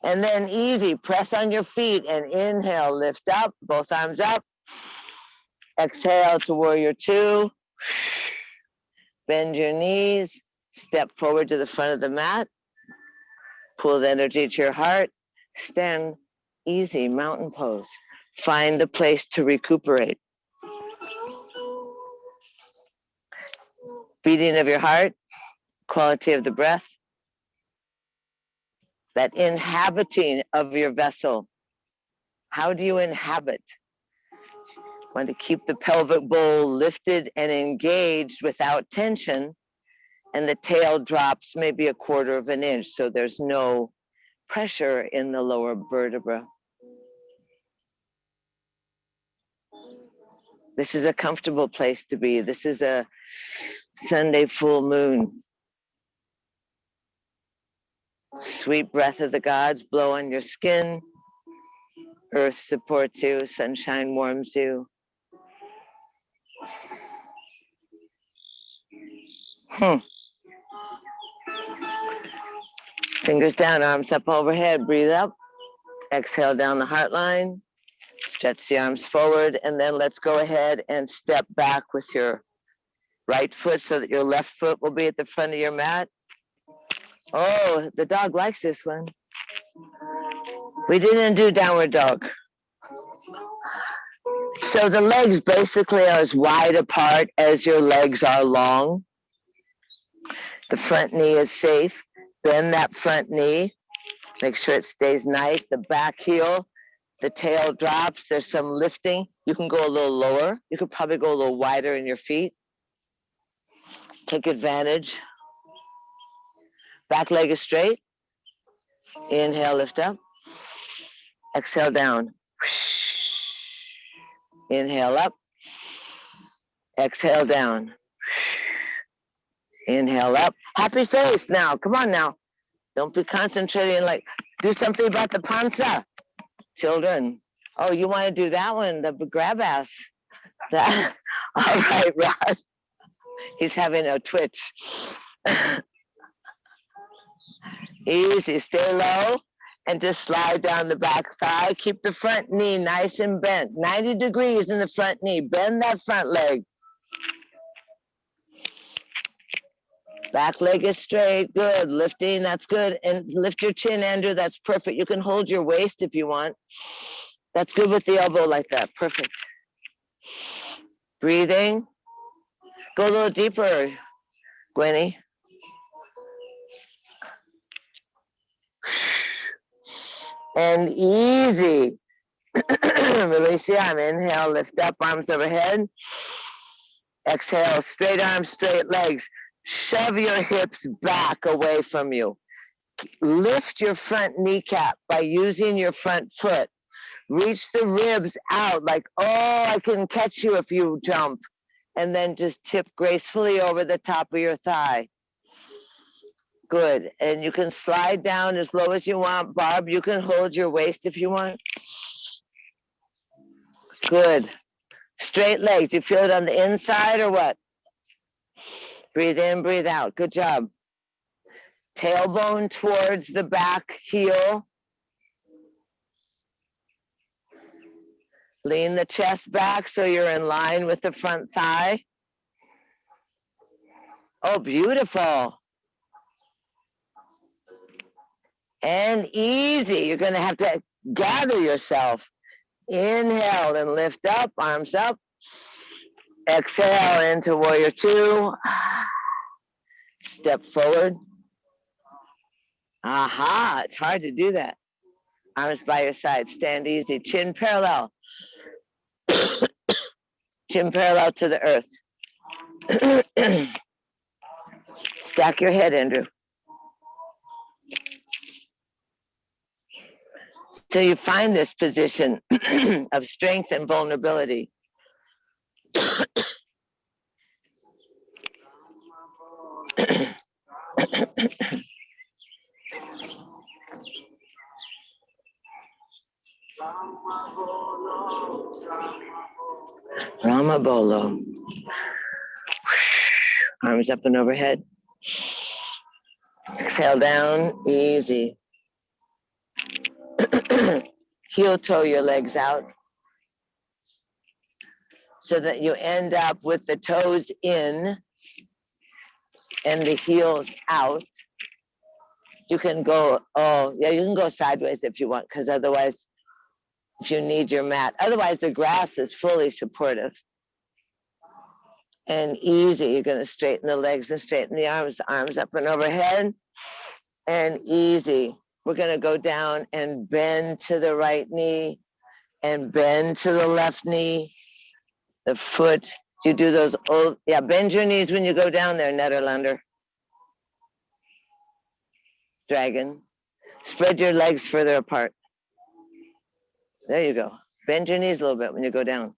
Speaker 1: And then easy, press on your feet and inhale, lift up, both arms up. Exhale to warrior 2. Bend your knees, step forward to the front of the mat. Pull the energy to your heart. Stand easy, mountain pose. Find the place to recuperate. Beating of your heart, quality of the breath. That inhabiting of your vessel. How do you inhabit? Want to keep the pelvic bowl lifted and engaged without tension, and the tail drops maybe 1/4 of an inch, so there's no pressure in the lower vertebra. This is a comfortable place to be. This is a Sunday full moon. Sweet breath of the gods blow on your skin. Earth supports you, sunshine warms you. Fingers down, arms up overhead, breathe up. Exhale down the heart line. Stretch the arms forward, and then let's go ahead and step back with your right foot so that your left foot will be at the front of your mat. Oh, the dog likes this one. We didn't do downward dog. So the legs basically are as wide apart as your legs are long. The front knee is safe. Bend that front knee. Make sure it stays nice. The back heel, the tail drops. There's some lifting. You can go a little lower. You could probably go a little wider in your feet. Take advantage. Back leg is straight. Inhale, lift up. Exhale down. Inhale up. Exhale down. Inhale up. Happy face now. Come on now. Don't be concentrating, like, do something about the panza. Children. Oh, you want to do that one, the grab ass. That. All right, Ross. He's having a twitch. Easy, stay low and just slide down the back thigh. Keep the front knee nice and bent. 90 degrees in the front knee. Bend that front leg. Back leg is straight, good. Lifting, that's good. And lift your chin, Andrew, that's perfect. You can hold your waist if you want. That's good with the elbow like that, perfect. Breathing. Go a little deeper, Gwenny. And easy. Release the arm. Inhale, lift up, arms overhead. Exhale, straight arms, straight legs. Shove your hips back away from you. Lift your front kneecap by using your front foot. Reach the ribs out like, oh, I can catch you if you jump. And then just tip gracefully over the top of your thigh. Good. And you can slide down as low as you want. Barb, you can hold your waist if you want. Good. Straight legs. You feel it on the inside or what? Breathe in, breathe out. Good job. Tailbone towards the back heel. Lean the chest back so you're in line with the front thigh. Oh, beautiful. And easy. You're going to have to gather yourself. Inhale and lift up, arms up. Exhale into warrior two. Step forward. Aha, it's hard to do that. Arms by your side, stand easy, chin parallel. Chin parallel to the earth. Stack your head, Andrew. So you find this position of strength and vulnerability. Rama Bolo. Arms up and overhead. Exhale down, easy. Heel toe your legs out so that you end up with the toes in and the heels out. You can go, you can go sideways if you want, because otherwise, if you need your mat, otherwise the grass is fully supportive. And easy, you're going to straighten the legs and straighten the arms up and overhead, and easy. We're going to go down and bend to the right knee and bend to the left knee. The foot, you do those bend your knees when you go down there, Nederlander. Dragon. Spread your legs further apart. There you go. Bend your knees a little bit when you go down.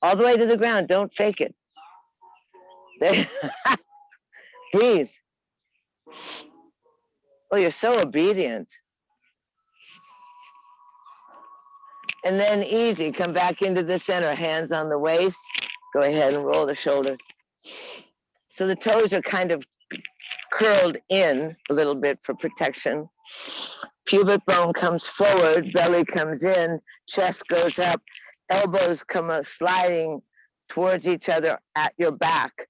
Speaker 1: All the way to the ground, don't fake it. There. Breathe. Oh, you're so obedient. And then easy, come back into the center, hands on the waist. Go ahead and roll the shoulder. So the toes are kind of curled in a little bit for protection. Pubic bone comes forward, belly comes in, chest goes up, elbows come up, sliding towards each other at your back.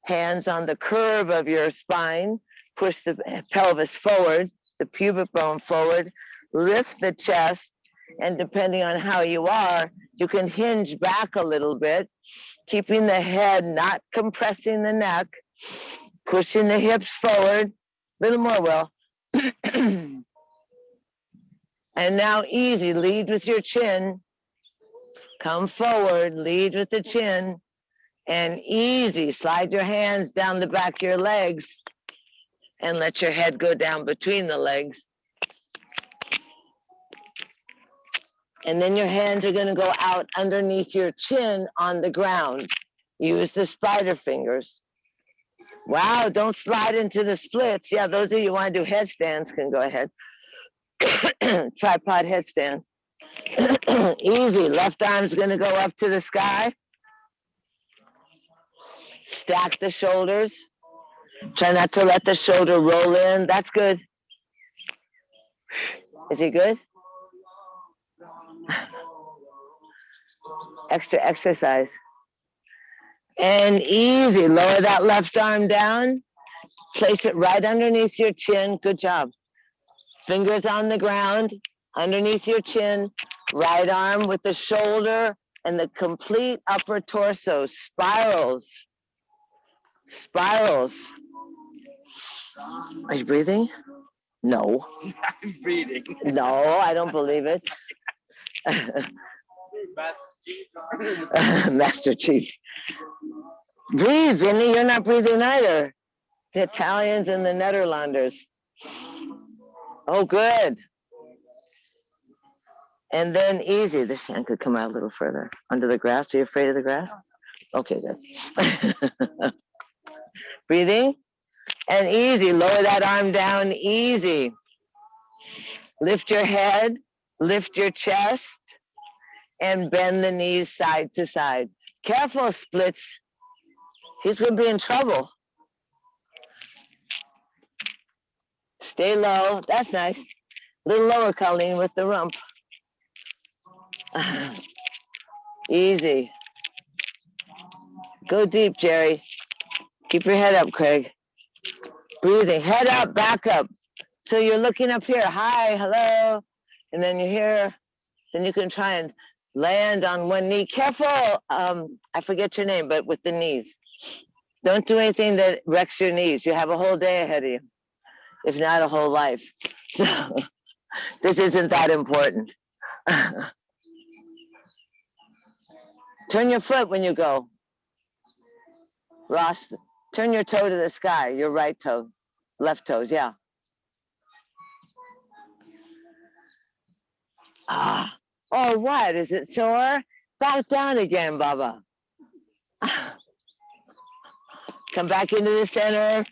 Speaker 1: Hands on the curve of your spine, push the pelvis forward, the pubic bone forward, lift the chest, and depending on how you are, you can hinge back a little bit, keeping the head, not compressing the neck, pushing the hips forward, a little more, Will. And now easy, lead with your chin, come forward, lead with the chin, and easy, slide your hands down the back of your legs and let your head go down between the legs. And then your hands are going to go out underneath your chin on the ground. Use the spider fingers. Wow, don't slide into the splits. Yeah, those of you who want to do headstands can go ahead. Tripod headstand. Easy, left arm's going to go up to the sky. Stack the shoulders. Try not to let the shoulder roll in. That's good. Is he good? Extra exercise. And easy, lower that left arm down. Place it right underneath your chin. Good job. Fingers on the ground, underneath your chin. Right arm with the shoulder and the complete upper torso. Spirals. Spirals. Are you breathing? No.
Speaker 2: I'm breathing.
Speaker 1: No, I don't believe it. Master Chief. Breathe, Vinny. You're not breathing either. The Italians and the Nederlanders. Oh, good. And then easy. This hand could come out a little further. Under the grass. Are you afraid of the grass? Okay, good. Breathing. And easy. Lower that arm down. Easy. Lift your head. Lift your chest. and bend the knees side to side. Careful, splits. He's going to be in trouble. Stay low. That's nice. A little lower, Colleen, with the rump. Easy. Go deep, Jerry. Keep your head up, Craig. Breathing. Head up, back up. So you're looking up here. Hi, hello. And then you're here. Then you can try and land on one knee. Careful. I forget your name, but with the knees. Don't do anything that wrecks your knees. You have a whole day ahead of you, if not a whole life. So this isn't that important. Turn your foot when you go. Ross, turn your toe to the sky, your right toe, left toes, yeah. Oh, what? Is it sore? Back down again, Baba. Come back into the center,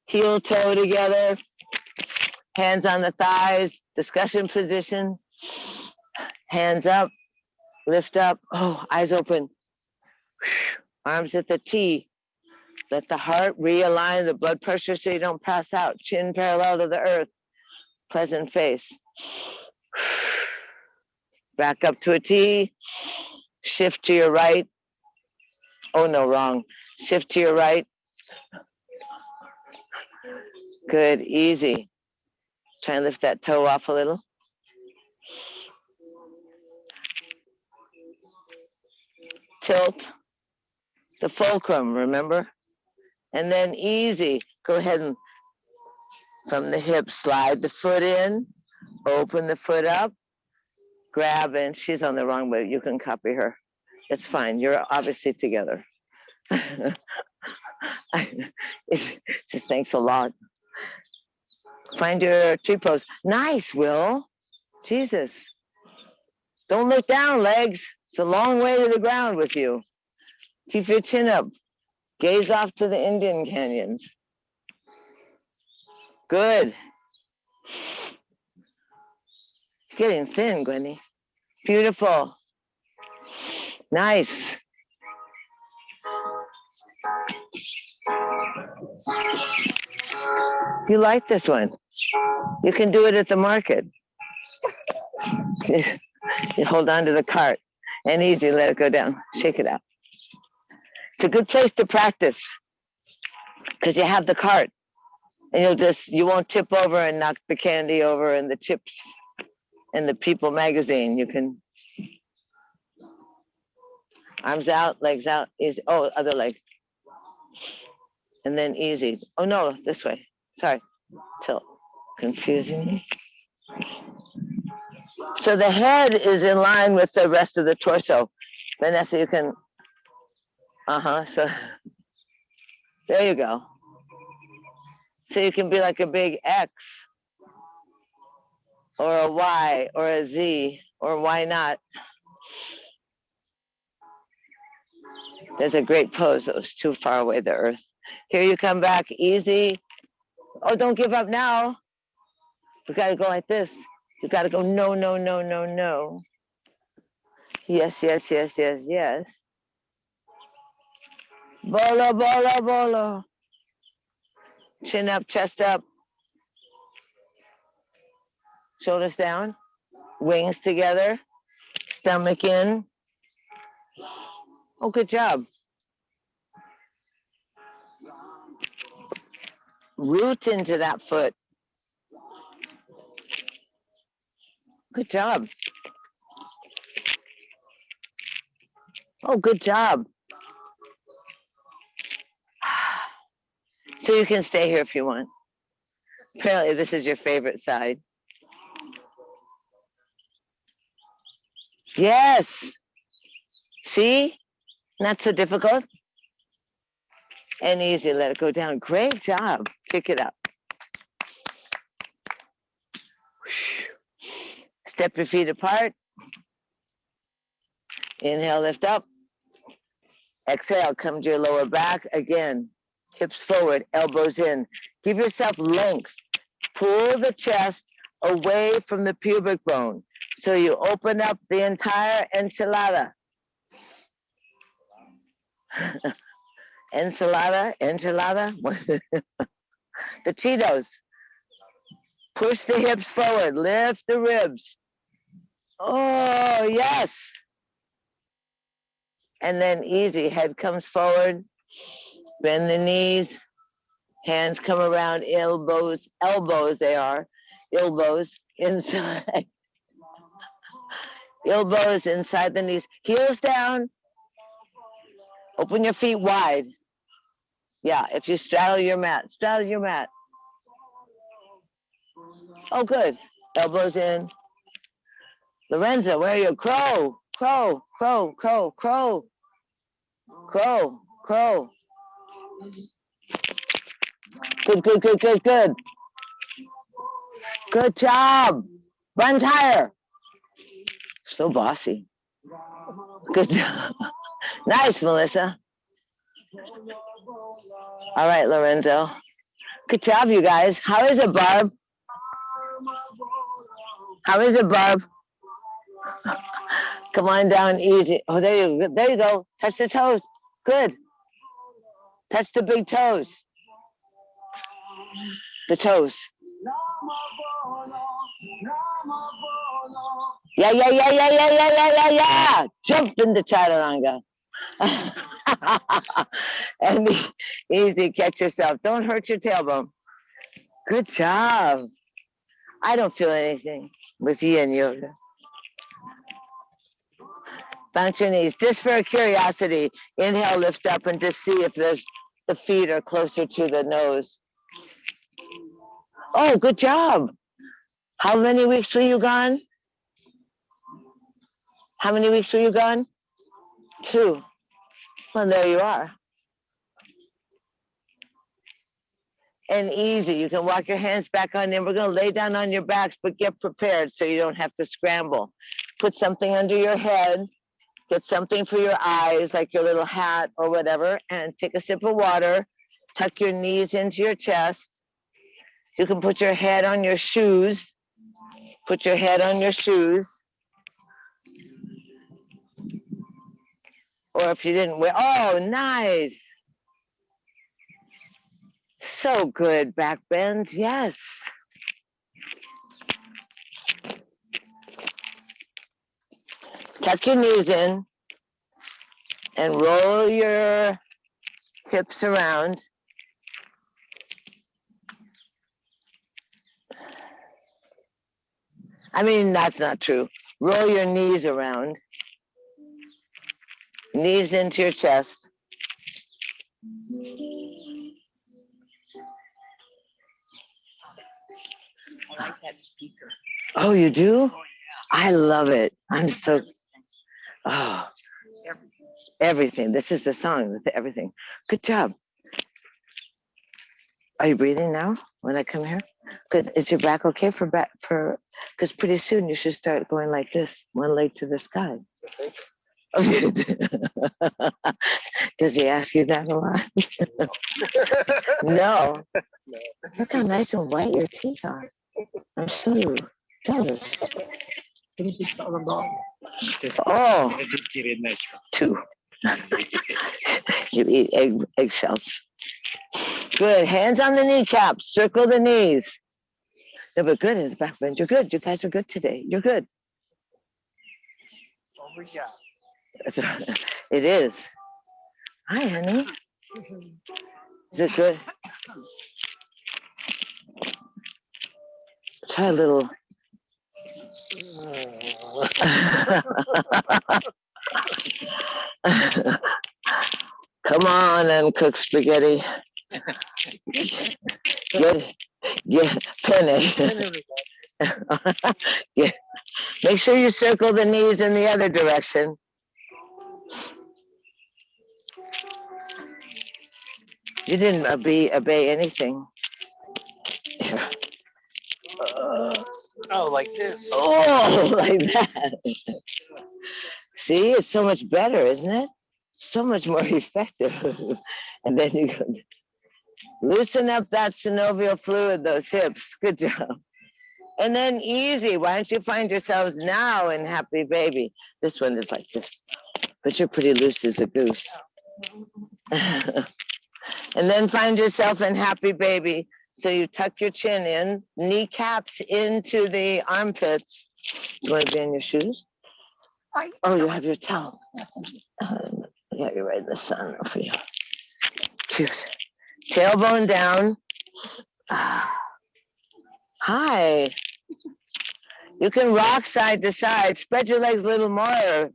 Speaker 1: heel toe together, hands on the thighs, discussion position, hands up, lift up, eyes open, arms at the T. Let the heart realign the blood pressure so you don't pass out, chin parallel to the earth, pleasant face. Back up to a T, shift to your right. Oh no, wrong. Shift to your right. Good, easy. Try and lift that toe off a little. Tilt the fulcrum, remember? And then easy. Go ahead and from the hip, slide the foot in, open the foot up, grab, and she's on the wrong way. You can copy her. It's fine. You're obviously together. Just thanks a lot. Find your tree pose. Nice, Will. Jesus. Don't look down, legs. It's a long way to the ground with you. Keep your chin up. Gaze off to the Indian canyons. Good. Getting thin, Gwenny. Beautiful. Nice. You like this one? You can do it at the market. You hold on to the cart and easy, let it go down. Shake it out. It's a good place to practice because you have the cart and you won't tip over and knock the candy over and the chips and the People magazine. You can arms out, legs out, easy. Oh, other leg. And then easy. Oh no, this way. Sorry. Tilt. Confusing me. So the head is in line with the rest of the torso. Vanessa, you can, so there you go. So you can be like a big X or a Y or a Z or why not? There's a great pose that was too far away, the earth. Here you come back, easy. Oh, don't give up now. You gotta go like this. You gotta go, no, no, no, no, no. Yes, yes, yes, yes, yes. Bolo, bolo, bolo. Chin up, chest up. Shoulders down. Wings together. Stomach in. Oh, good job. Root into that foot. Good job. Oh, good job. So you can stay here if you want. Apparently this is your favorite side. Yes. See? Not so difficult. And easy, let it go down. Great job. Pick it up. Step your feet apart. Inhale, lift up. Exhale, come to your lower back. Again, hips forward, elbows in. Give yourself length. Pull the chest away from the pubic bone. So you open up the entire enchilada. Enchilada. The Cheetos. Push the hips forward, lift the ribs. Oh, yes. And then easy, head comes forward, bend the knees, hands come around elbows they are, elbows inside. Elbows inside the knees, heels down, open your feet wide. Yeah, if you straddle your mat. Oh, good. Elbows in. Lorenzo, where are you? Crow. Good. Good job. Runs higher. So bossy. Good job. Nice, Melissa. All right, Lorenzo. Good job, you guys. How is it, Barb? Come on down easy. Oh, there you go. Touch the toes. Good. Touch the big toes. The toes. Yeah. Jump into chaturanga. And easy, catch yourself. Don't hurt your tailbone. Good job. I don't feel anything with yin yoga. Bounce your knees. Just for curiosity, inhale, lift up, and just see if the feet are closer to the nose. Oh, good job. How many weeks were you gone? 2. Well, there you are. And easy. You can walk your hands back on in. We're going to lay down on your backs, but get prepared so you don't have to scramble. Put something under your head. Get something for your eyes, like your little hat or whatever, and take a sip of water. Tuck your knees into your chest. You can put your head on your shoes. Or if you didn't wear, oh, nice. So good, back bend, yes. Tuck your knees in and roll your hips around. I mean, that's not true. Roll your knees around. Knees into your chest.
Speaker 2: I like that speaker.
Speaker 1: Oh, you do?
Speaker 2: Oh, yeah.
Speaker 1: I love it. I'm so, oh, everything. This is the song, everything. Good job. Are you breathing now when I come here? Good. Is your back okay because pretty soon you should start going like this, one leg to the sky. Does he ask you that a lot? No. Look how nice and white your teeth are. I'm so jealous. Oh, two. You eat eggshells. Good. Hands on the kneecaps. Circle the knees. No, but good in the back bend. You're good. You guys are good today. You're good.
Speaker 2: Oh, yeah.
Speaker 1: It is. Hi, honey. Is it good? Try a little. Come on and cook spaghetti. Get penne. Yeah. Make sure you circle the knees in the other direction. You didn't obey anything. Here.
Speaker 2: Oh, like this.
Speaker 1: Oh, like that. See, it's so much better, isn't it? So much more effective. And then you go, loosen up that synovial fluid, those hips. Good job. And then easy. Why don't you find yourselves now in happy baby? This one is like this, but you're pretty loose as a goose. And then find yourself in happy baby. So you tuck your chin in, kneecaps into the armpits. You want to be in your shoes? Oh, you have your towel. Yeah, you're right in the sun for you. Cute. Tailbone down. Hi. You can rock side to side. Spread your legs a little more.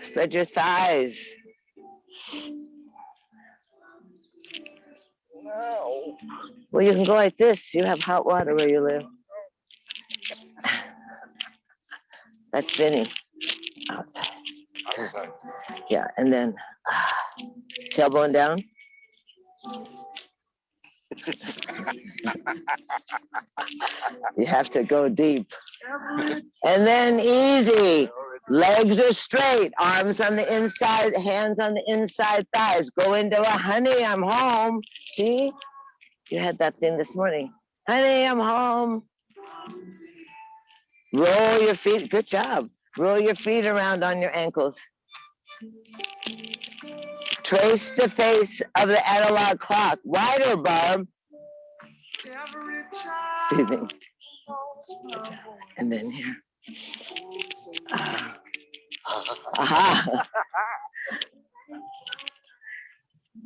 Speaker 1: Spread your thighs. No. Well, you can go like this. You have hot water where you live. That's Vinny. Outside. Yeah, and then tailbone down. You have to go deep. And then easy. Legs are straight, arms on the inside, hands on the inside thighs. Go into a honey, I'm home. See? You had that thing this morning. Honey, I'm home. Roll your feet. Good job. Roll your feet around on your ankles. Trace the face of the analog clock. Wider, Barb. Breathing. And then here. Aha.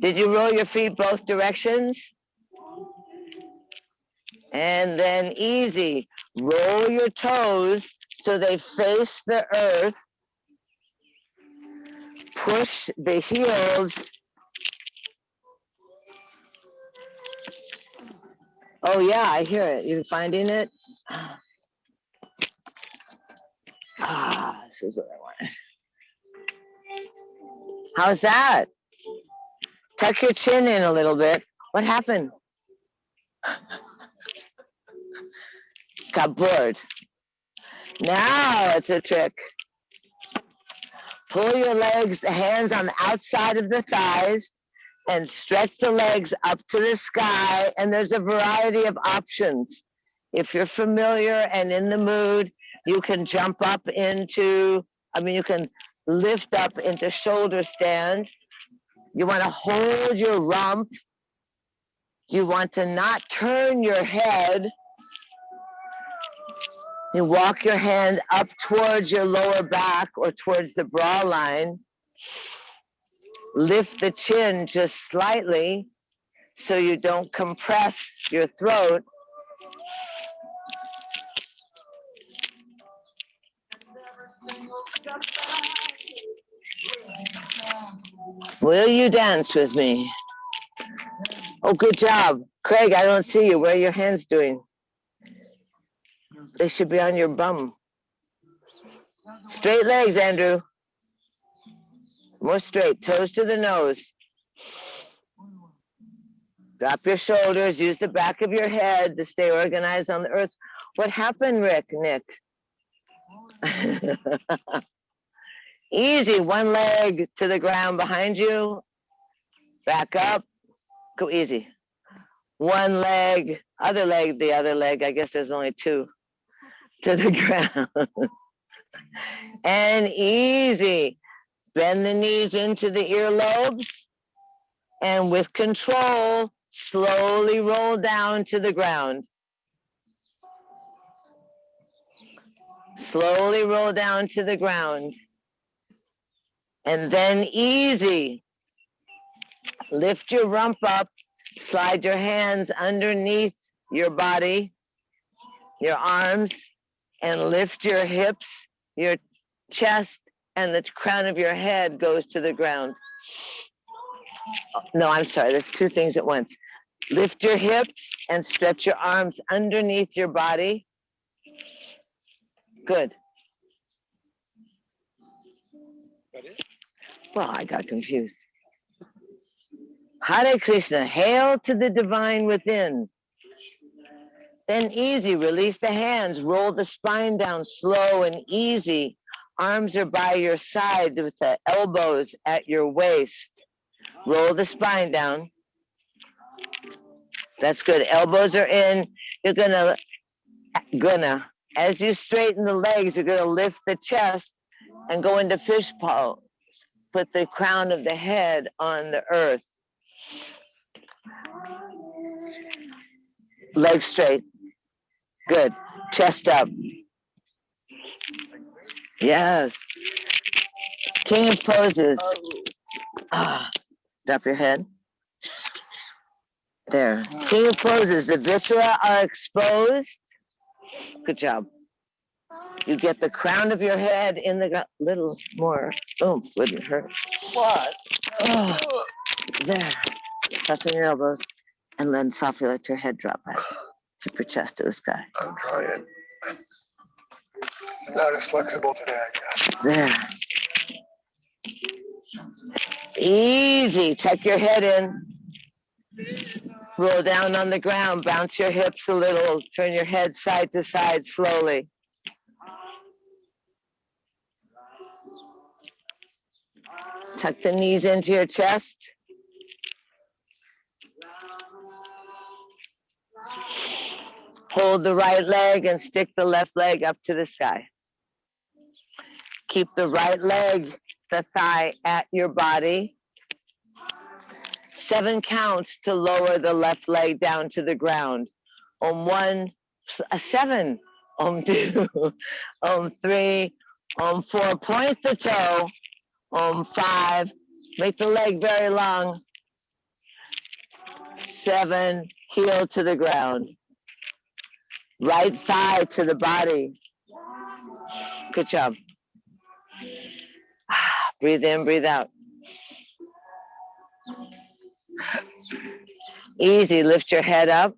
Speaker 1: Did you roll your feet both directions? And then easy. Roll your toes so they face the earth. Push the heels. Oh yeah, I hear it. You finding it? This is what I wanted. How's that? Tuck your chin in a little bit. What happened? Got bored. Now it's a trick. Pull your legs, the hands on the outside of the thighs, and stretch the legs up to the sky. And there's a variety of options. If you're familiar and in the mood, you can jump up into, you can lift up into shoulder stand. You want to hold your rump. You want to not turn your head. You walk your hand up towards your lower back or towards the bra line. Lift the chin just slightly so you don't compress your throat. Will you dance with me? Oh, good job. Craig, I don't see you. What are your hands doing? They should be on your bum. Straight legs, Andrew. More straight. Toes to the nose. Drop your shoulders. Use the back of your head to stay organized on the earth. What happened, Nick? Easy. One leg to the ground behind you. Back up. Go easy. One leg, other leg, the other leg. I guess there's only two. To the ground. And easy. Bend the knees into the earlobes. And with control, slowly roll down to the ground. Slowly roll down to the ground. And then easy. Lift your rump up. Slide your hands underneath your body, your arms, and lift your hips, your chest, and the crown of your head goes to the ground. No, I'm sorry. There's two things at once. Lift your hips and stretch your arms underneath your body. Good. Well, I got confused. Hare Krishna, hail to the divine within. Then easy, release the hands, roll the spine down slow and easy. Arms are by your side with the elbows at your waist. Roll the spine down. That's good. Elbows are in. You're gonna gonna, as you straighten the legs, you're gonna lift the chest and go into fish pose. Put the crown of the head on the earth. Legs straight. Good. Chest up. Yes. King of poses. Drop your head. There. King of poses. The viscera are exposed. Good job. You get the crown of your head in the little more oomph, wouldn't hurt.
Speaker 2: What?
Speaker 1: Oh, there. Pressing your elbows. And then softly let your head drop back. Keep your chest to the sky.
Speaker 3: I'm trying. Not as flexible today, I guess.
Speaker 1: There. Easy. Tuck your head in. Roll down on the ground. Bounce your hips a little. Turn your head side to side slowly. Tuck the knees into your chest. Hold the right leg and stick the left leg up to the sky. Keep the right leg, the thigh at your body. 7 counts to lower the left leg down to the ground. On 1, 7. On 2, on 3, on 4, point the toe. On 5, make the leg very long. 7, heel to the ground. Right thigh to the body. Good job. Breathe in, breathe out. Easy, lift your head up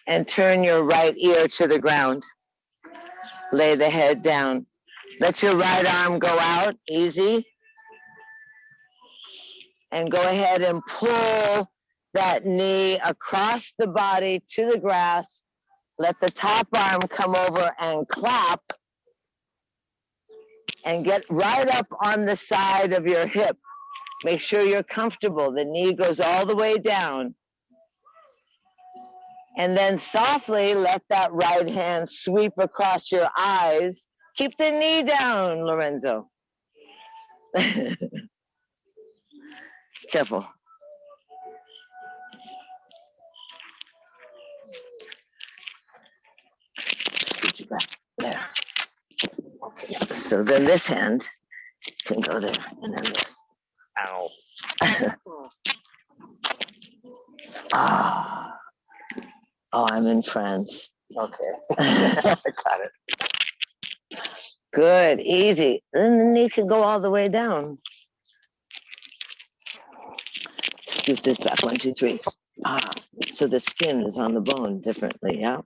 Speaker 1: and turn your right ear to the ground. Lay the head down. Let your right arm go out, easy. And go ahead and pull that knee across the body to the grass. Let the top arm come over and clap. And get right up on the side of your hip. Make sure you're comfortable. The knee goes all the way down. And then softly let that right hand sweep across your eyes. Keep the knee down, Lorenzo. Careful. Scoot you back. There. Okay. So then this hand can go there, and then this.
Speaker 2: Ow.
Speaker 1: Ah. Oh, I'm in France.
Speaker 2: Okay. Got it.
Speaker 1: Good, easy. Then the knee can go all the way down. Scoot this back, 1, 2, 3. Ah, so the skin is on the bone differently, yeah?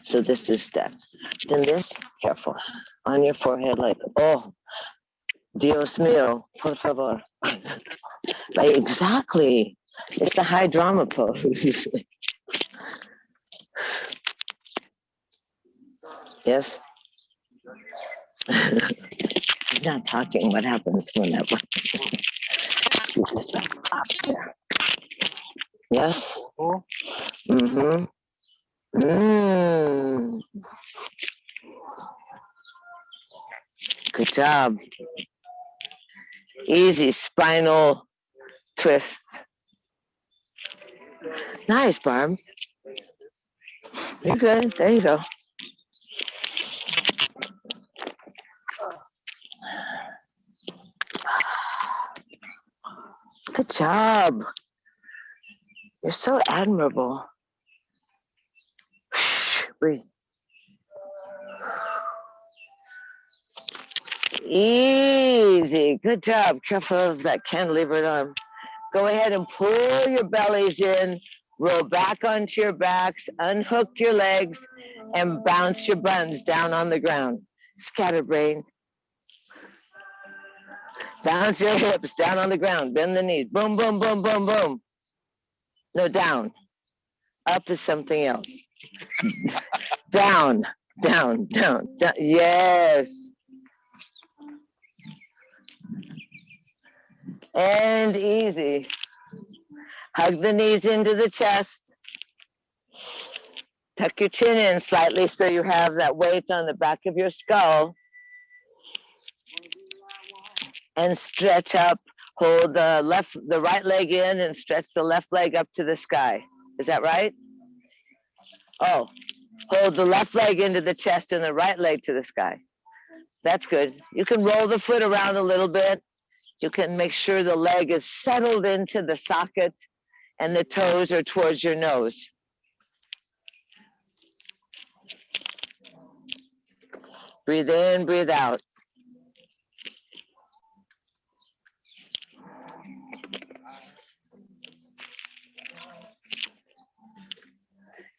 Speaker 1: So this is stacked. Then this, careful, on your forehead, like, oh, Dios mío, por favor. Like, exactly. It's the high drama pose. Yes? He's not talking. What happens when that one? Yes? Mm-hmm. Mm. Good job. Easy spinal twist. Nice, Barb. You're good. There you go. Good job. You're so admirable. Breathe. Easy. Good job. Careful of that cantilevered arm. Go ahead and pull your bellies in. Roll back onto your backs. Unhook your legs and bounce your buns down on the ground. Scatterbrain. Bounce your hips down on the ground. Bend the knees. Boom, boom, boom, boom, boom. No, down. Up is something else. Down, down, down, down. Yes. And easy. Hug the knees into the chest. Tuck your chin in slightly so you have that weight on the back of your skull. And stretch up. Hold the right leg in and stretch the left leg up to the sky. Is that right? Oh, hold the left leg into the chest and the right leg to the sky. That's good. You can roll the foot around a little bit. You can make sure the leg is settled into the socket and the toes are towards your nose. Breathe in, breathe out.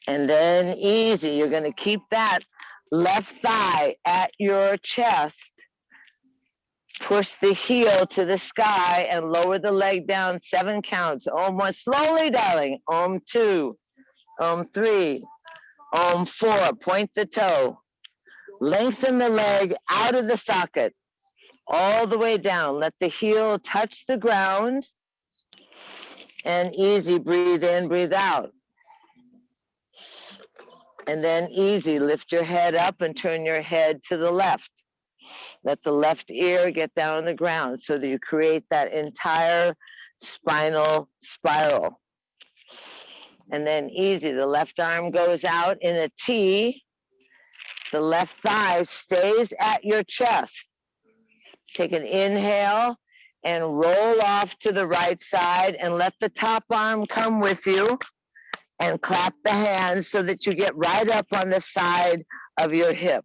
Speaker 1: And then easy, you're going to keep that left thigh at your chest. Push the heel to the sky and lower the leg down 7 counts. Om 1, slowly, darling. Om 2, Om 3, Om 4. Point the toe. Lengthen the leg out of the socket all the way down. Let the heel touch the ground. And easy, breathe in, breathe out. And then easy, lift your head up and turn your head to the left. Let the left ear get down on the ground so that you create that entire spinal spiral. And then easy, the left arm goes out in a T. The left thigh stays at your chest. Take an inhale and roll off to the right side and let the top arm come with you. And clap the hands so that you get right up on the side of your hip.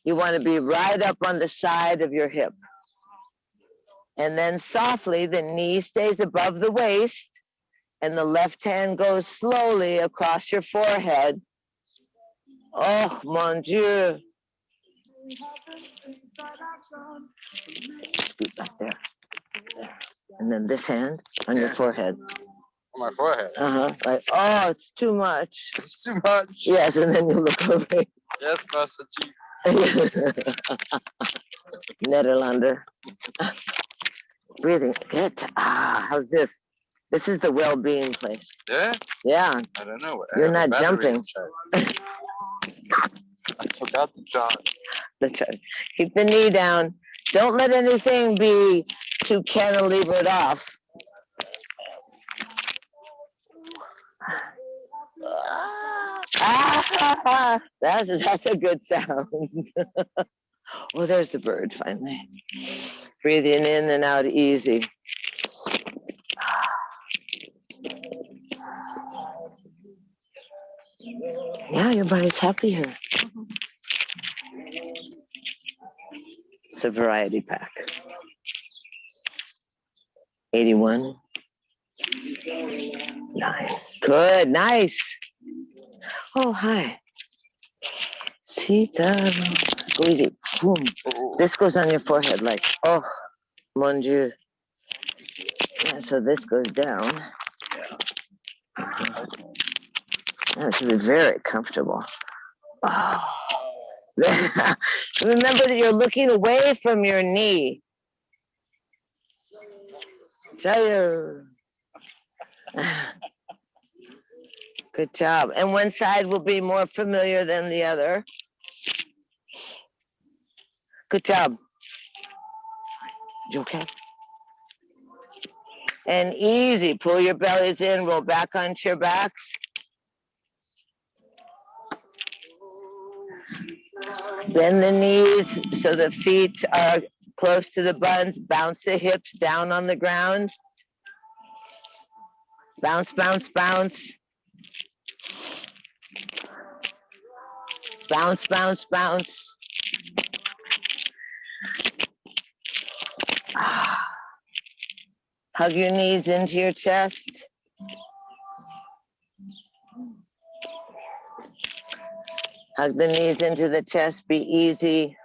Speaker 1: You want to be right up on the side of your hip. And then softly, the knee stays above the waist, and the left hand goes slowly across your forehead. Oh, mon Dieu. Scoot back there. There. And then this hand on your forehead.
Speaker 2: On my forehead.
Speaker 1: Like, oh, it's too much.
Speaker 2: It's too much.
Speaker 1: Yes, and then you look away.
Speaker 2: Yes, Master Chief.
Speaker 1: Nederlander. Breathing. Good. How's this? This is the well-being place.
Speaker 2: Yeah?
Speaker 1: Yeah.
Speaker 2: I don't know.
Speaker 1: You're not jumping.
Speaker 2: I forgot the charge.
Speaker 1: That's right. Keep the knee down. Don't let anything be too cantilevered off. That's a good sound. Oh, there's the bird finally. Breathing in and out easy. Yeah, your body's happy here. It's a variety pack. 81. 9. Good, nice. Oh, hi. Sita. Go easy. Boom. This goes on your forehead like, oh, mon Dieu. And so this goes down. That should be very comfortable. Oh. Remember that you're looking away from your knee. Jaya. Good job. And one side will be more familiar than the other. Good job. You okay? And easy. Pull your bellies in, roll back onto your backs. Bend the knees so the feet are close to the buns. Bounce the hips down on the ground. Bounce, bounce, bounce. Bounce, bounce, bounce. Hug your knees into your chest. Hug the knees into the chest, be easy.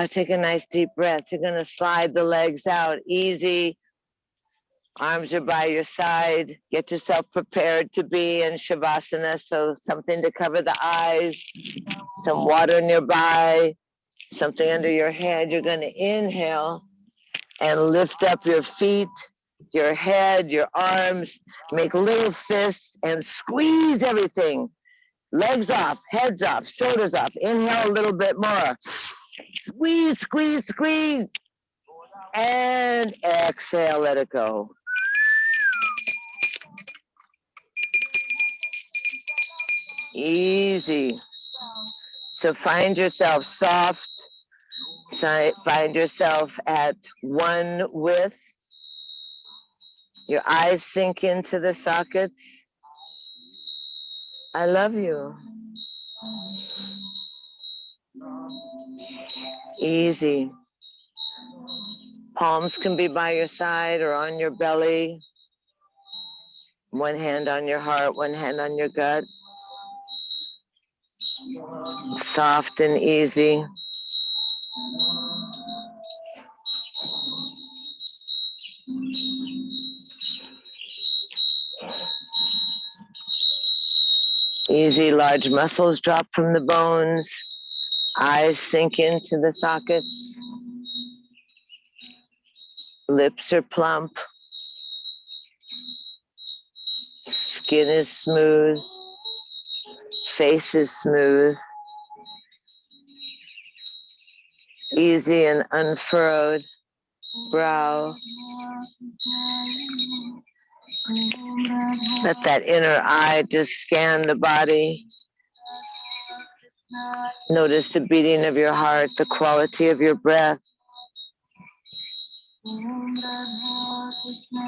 Speaker 1: Take a nice deep breath. You're gonna slide the legs out, easy. Arms are by your side. Get yourself prepared to be in Shavasana, so something to cover the eyes, some water nearby, something under your head. You're gonna inhale and lift up your feet, your head, your arms, make little fists and squeeze everything. Legs off, heads off, shoulders off. Inhale a little bit more. Squeeze, squeeze, squeeze. And exhale, let it go. Easy. So find yourself soft. Find yourself at one with. Your eyes sink into the sockets. I love you. Easy. Palms can be by your side or on your belly. One hand on your heart, one hand on your gut. Soft and easy. Easy, large muscles drop from the bones. Eyes sink into the sockets. Lips are plump. Skin is smooth. Face is smooth. Easy and unfurrowed brow. Let that inner eye just scan the body. Notice the beating of your heart, the quality of your breath.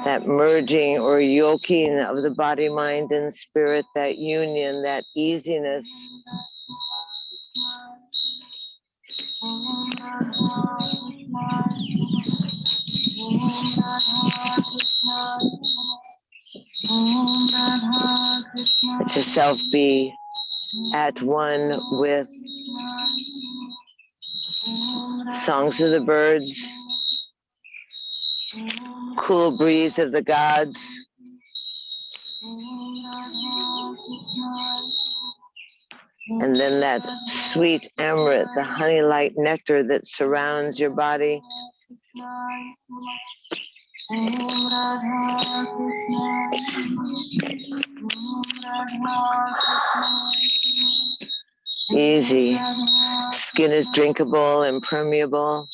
Speaker 1: That merging or yoking of the body, mind, and spirit, that union, that easiness. Let yourself be at one with songs of the birds, cool breeze of the gods, and then that sweet amrit, the honey-like nectar that surrounds your body. Easy. Skin is drinkable and permeable.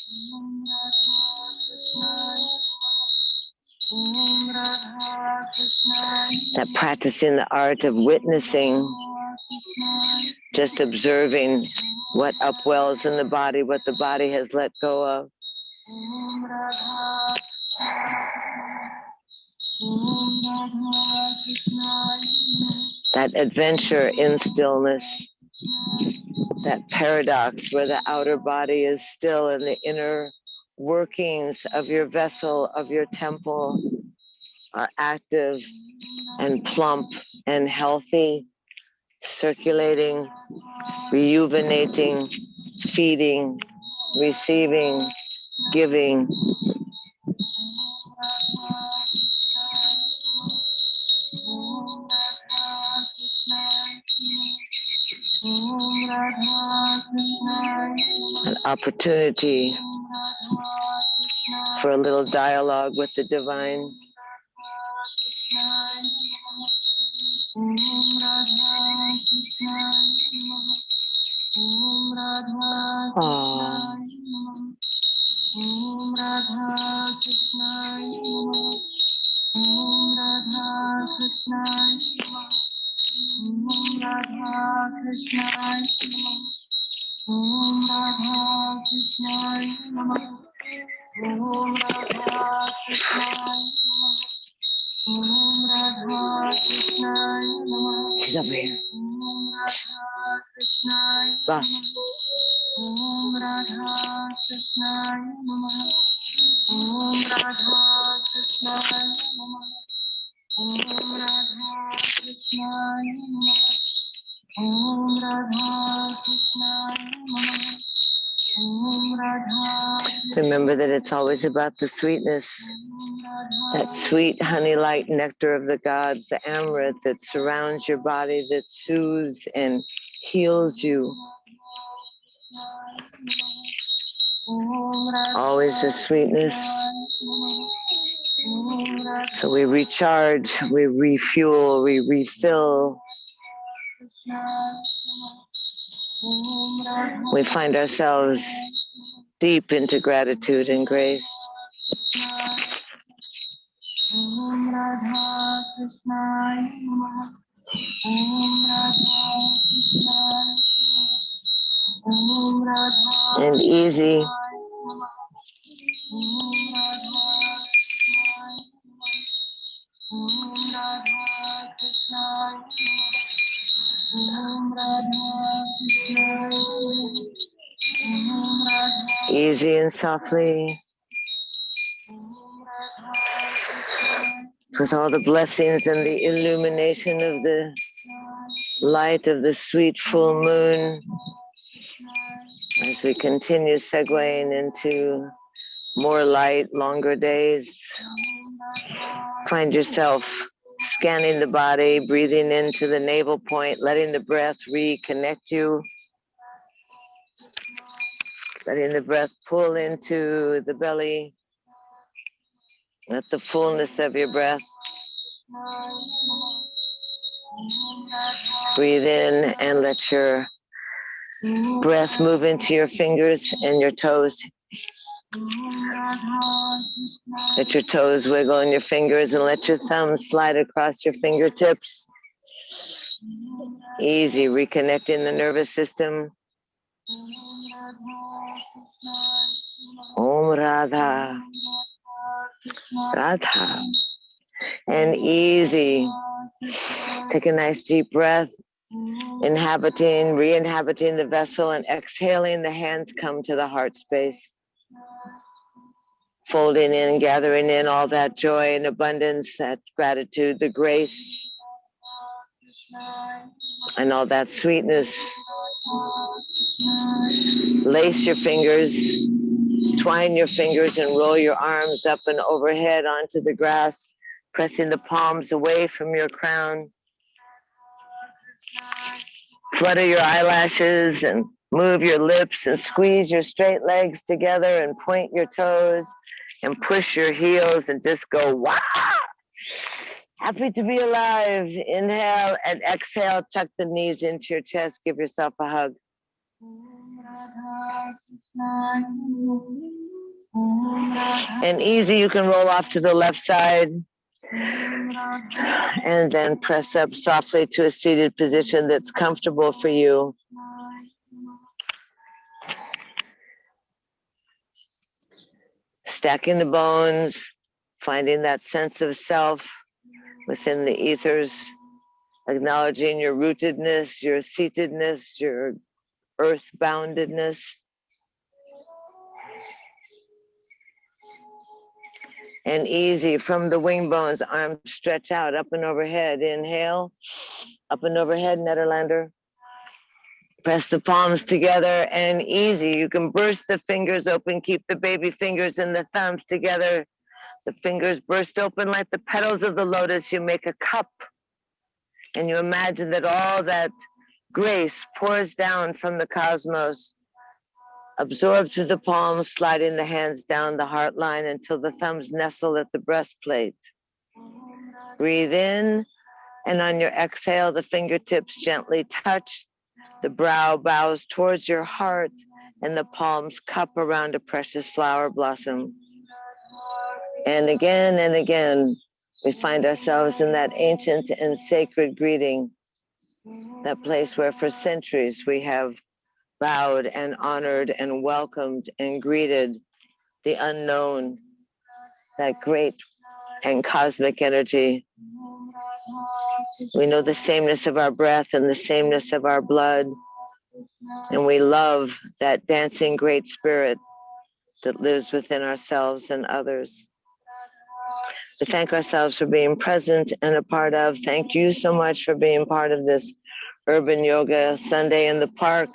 Speaker 1: That practicing the art of witnessing, just observing what upwells in the body, what the body has let go of. That adventure in stillness, that paradox where the outer body is still and the inner workings of your vessel, of your temple, are active and plump and healthy, circulating, rejuvenating, feeding, receiving, giving. An opportunity for a little dialogue with the divine. She's over here. Boss. Om Radha Krishnaya Namaha. Om Radha Krishnaya Namaha. Om Radha Krishnaya Namaha. Om Radha Krishnaya Namaha. Om Radha. Remember that it's always about the sweetness, that sweet honey-like nectar of the gods, the amrit that surrounds your body, that soothes and heals you. Always the sweetness. So we recharge, we refuel, we refill. We find ourselves deep into gratitude and grace. And easy. Easy and softly. With all the blessings and the illumination of the light of the sweet full moon, as we continue segueing into more light, longer days, find yourself scanning the body, breathing into the navel point, letting the breath reconnect you, letting the breath pull into the belly. Let the fullness of your breath breathe in and let your breath move into your fingers and your toes. Let your toes wiggle in your fingers and let your thumbs slide across your fingertips. Easy, reconnecting the nervous system. Om Radha, Radha. And easy. Take a nice deep breath, inhabiting, re-inhabiting the vessel, and exhaling, the hands come to the heart space. Folding in, gathering in all that joy and abundance, that gratitude, the grace, and all that sweetness. Lace your fingers, twine your fingers, and roll your arms up and overhead onto the grass, pressing the palms away from your crown. Flutter your eyelashes and move your lips and squeeze your straight legs together and point your toes and push your heels and just go, wow! Happy to be alive. Inhale and exhale. Tuck the knees into your chest. Give yourself a hug. And easy, you can roll off to the left side and then press up softly to a seated position that's comfortable for you. Stacking the bones, finding that sense of self within the ethers, acknowledging your rootedness, your seatedness, your earth-boundedness. And easy, from the wing bones, arms stretch out, up and overhead. Inhale, up and overhead, Nederlander. Press the palms together and easy. You can burst the fingers open, keep the baby fingers and the thumbs together. The fingers burst open like the petals of the lotus. You make a cup and you imagine that all that grace pours down from the cosmos, absorbed through the palms, sliding the hands down the heart line until the thumbs nestle at the breastplate. Breathe in, and on your exhale, the fingertips gently touch. The brow bows towards your heart, and the palms cup around a precious flower blossom. And again, we find ourselves in that ancient and sacred greeting, that place where for centuries we have bowed and honored and welcomed and greeted the unknown, that great and cosmic energy. We know the sameness of our breath and the sameness of our blood, and we love that dancing great spirit that lives within ourselves and others. We thank ourselves for being present and a part of. Thank you so much for being part of this Urban Yoga Sunday in the Park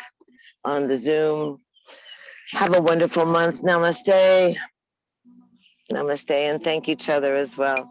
Speaker 1: on the Zoom. Have a wonderful month. Namaste. Namaste, and thank each other as well.